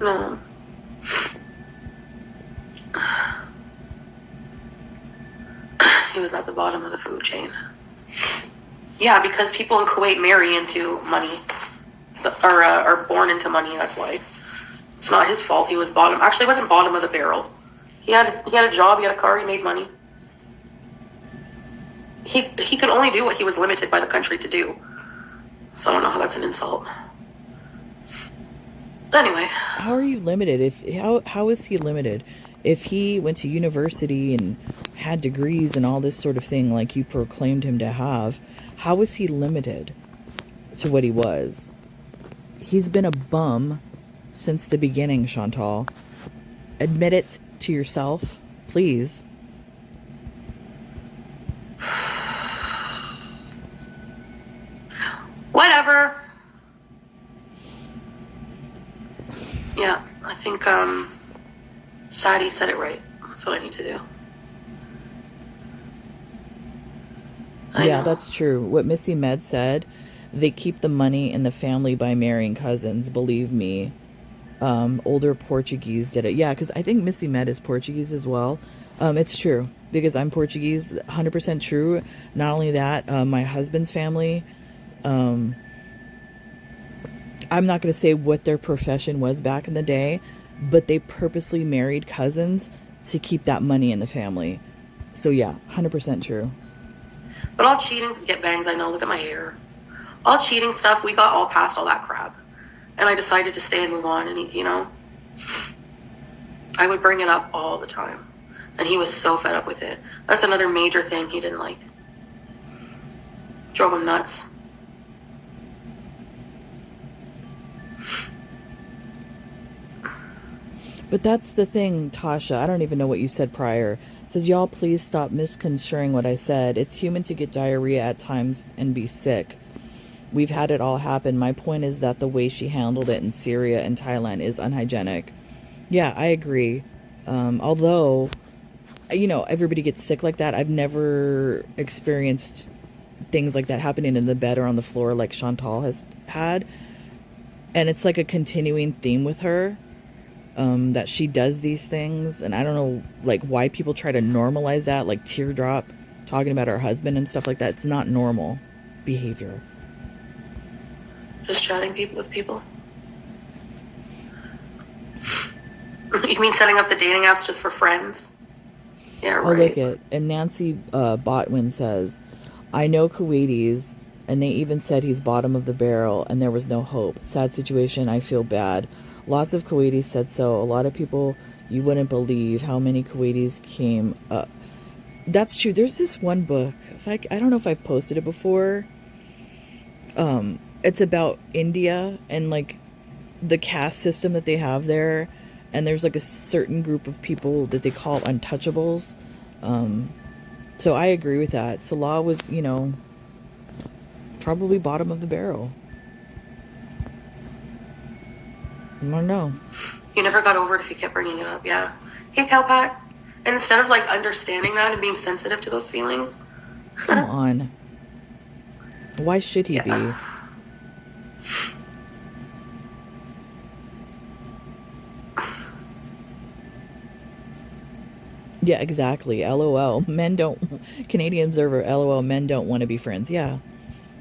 No. He was at the bottom of the food chain. Yeah, because people in Kuwait marry into money. Or are born into money, that's why. It's not his fault he was bottom. Actually, he wasn't bottom of the barrel. He had a job, he had a car, he made money. He could only do what he was limited by the country to do. So I don't know how that's an insult. Anyway. How are you limited? How is he limited? If he went to university and had degrees and all this sort of thing like you proclaimed him to have, how is he limited to what he was? He's been a bum since the beginning, Chantal. Admit it to yourself, please. Whatever. Yeah, I think Sadie said it right. That's what I need to do. I know. That's true. What Missy Med said, they keep the money in the family by marrying cousins. Believe me. Older Portuguese did it. Yeah, because I think Missy Med is Portuguese as well. It's true. Because I'm Portuguese. 100% true. Not only that, my husband's family... I'm not going to say what their profession was back in the day, but they purposely married cousins to keep that money in the family. So yeah, 100% true. But all cheating, get bangs, I know, look at my hair. All cheating stuff, we got all past all that crap. And I decided to stay and move on. And, you know, I would bring it up all the time. And he was so fed up with it. That's another major thing he didn't like. Drove him nuts. But that's the thing, Tasha. I don't even know what you said prior. It says, y'all please stop misconstruing what I said. It's human to get diarrhea at times and be sick. We've had it all happen. My point is that the way she handled it in Syria and Thailand is unhygienic. Yeah, I agree. Although, you know, everybody gets sick like that. I've never experienced things like that happening in the bed or on the floor like Chantal has had. And it's like a continuing theme with her, that she does these things. And I don't know, like, why people try to normalize that, like Teardrop talking about her husband and stuff like that. It's not normal behavior. Just chatting with people. You mean setting up the dating apps just for friends? Yeah, right. Oh, look it. And Nancy Botwin says, I know Kuwaitis, and they even said he's bottom of the barrel, and there was no hope. Sad situation. I feel bad. Lots of Kuwaitis said so. A lot of people, you wouldn't believe how many Kuwaitis came up. That's true. There's this one book. I don't know if I've posted it before. It's about India and like the caste system that they have there. And there's like a certain group of people that they call untouchables. So I agree with that. Salah was, you know, probably bottom of the barrel. I don't know. You never got over it if you kept bringing it up, yeah. Hey, Cowpat. And instead of like understanding that and being sensitive to those feelings. Come on. Why should he be? Yeah, exactly. LOL. Men don't... Canadian Observer, LOL, men don't want to be friends. Yeah.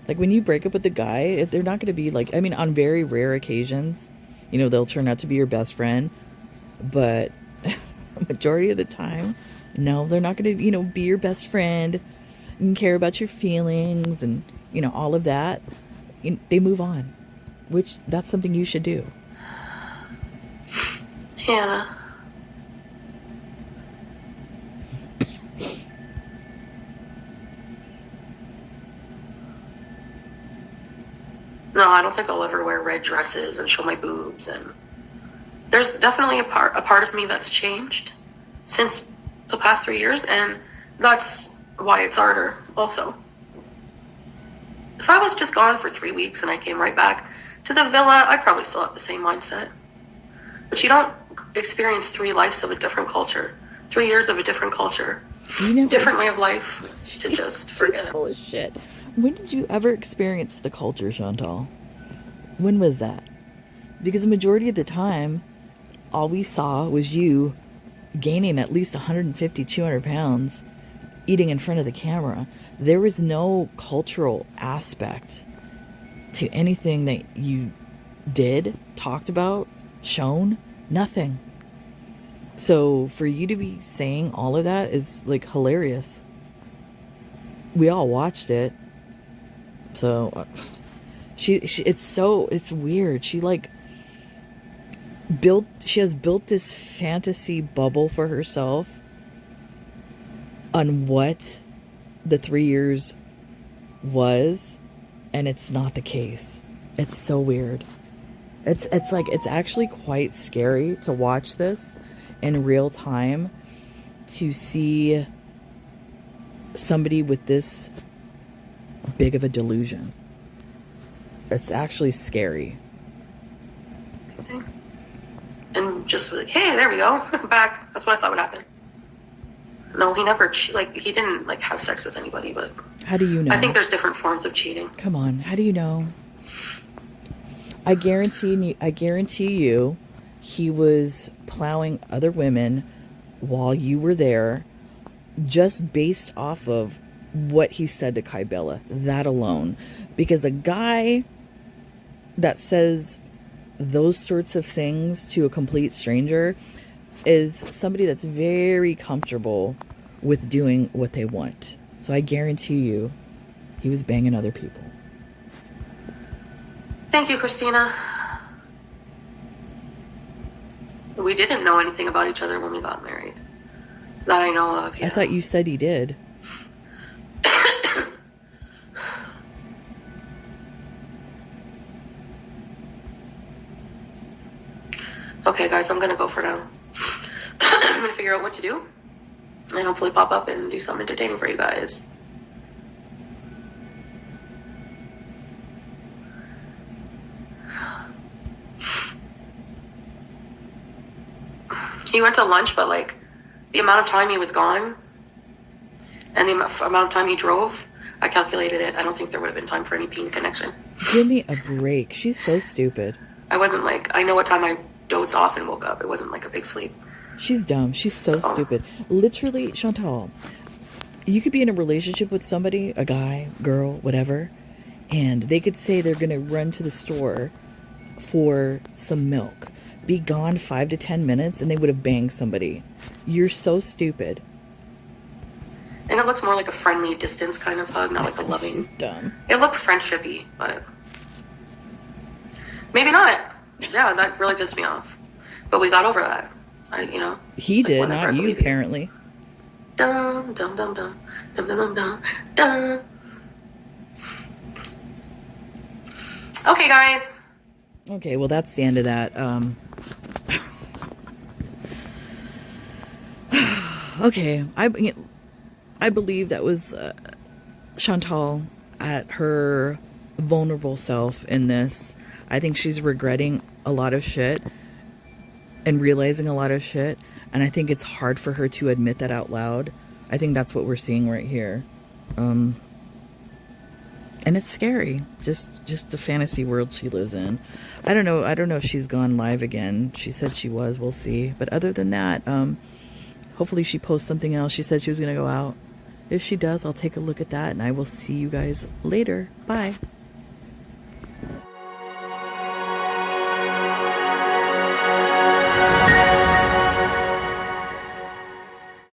Like, when you break up with a guy, they're not going to be like... I mean, on very rare occasions, you know, they'll turn out to be your best friend. But majority of the time, no, they're not going to, you know, be your best friend and care about your feelings and, you know, all of that. They move on. Which, that's something you should do. Hannah. No, I don't think I'll ever wear red dresses and show my boobs. And there's definitely a part of me that's changed since the past 3 years, and that's why it's harder also. If I was just gone for 3 weeks and I came right back to the villa, I'd probably still have the same mindset. But you don't experience 3 lives of a different culture, 3 years of a different culture, different way of life to just forget it. Full of shit. When did you ever experience the culture, Chantal? When was that? Because the majority of the time, all we saw was you gaining at least 150, 200 pounds, eating in front of the camera. There was no cultural aspect to anything that you did, talked about, shown, nothing. So for you to be saying all of that is like hilarious. We all watched it. So it's weird. She has built this fantasy bubble for herself on what the 3 years was, and it's not the case. It's so weird. It's actually quite scary to watch this in real time, to see somebody with this big of a delusion. It's actually scary. And just like, hey, there we go, back. That's what I thought would happen. No, he never, he didn't, have sex with anybody, but... How do you know? I think there's different forms of cheating. Come on, how do you know? I guarantee you, he was plowing other women while you were there, just based off of what he said to Kai Bella. That alone. Because a guy that says those sorts of things to a complete stranger, is somebody that's very comfortable with doing what they want. So I guarantee you, he was banging other people. Thank you, Christina. We didn't know anything about each other when we got married. That I know of, yeah. I thought you said he did. Okay, guys, I'm gonna go for now. I'm gonna figure out what to do and hopefully pop up and do something entertaining for you guys. He went to lunch, but like the amount of time he was gone and the amount of time he drove, I calculated it. I don't think there would have been time for any bean connection. Give me a break. She's so stupid. I wasn't like, I know what time I dozed off and woke up. It wasn't like a big sleep. She's dumb. She's so stupid. Literally, Chantal, you could be in a relationship with somebody, a guy, girl, whatever, and they could say they're going to run to the store for some milk, be gone 5 to 10 minutes, and they would have banged somebody. You're so stupid. And it looked more like a friendly distance kind of hug, not like a loving. Dumb. It looked friendshipy, but maybe not. Yeah, that really pissed me off. But we got over that. He did, not you, apparently. Dum dum dum dum dum dum dum dum. Okay, guys. Okay, well, that's the end of that. Okay, I believe that was Chantal at her vulnerable self in this. I think she's regretting a lot of shit and realizing a lot of shit, and I think it's hard for her to admit that out loud. I think that's what we're seeing right here. And it's scary, just the fantasy world she lives in. I don't know if she's gone live again. She said she was. We'll see. But other than that, hopefully she posts something else. She said she was going to go out. If she does, I'll take a look at that, and I will see you guys later. Bye.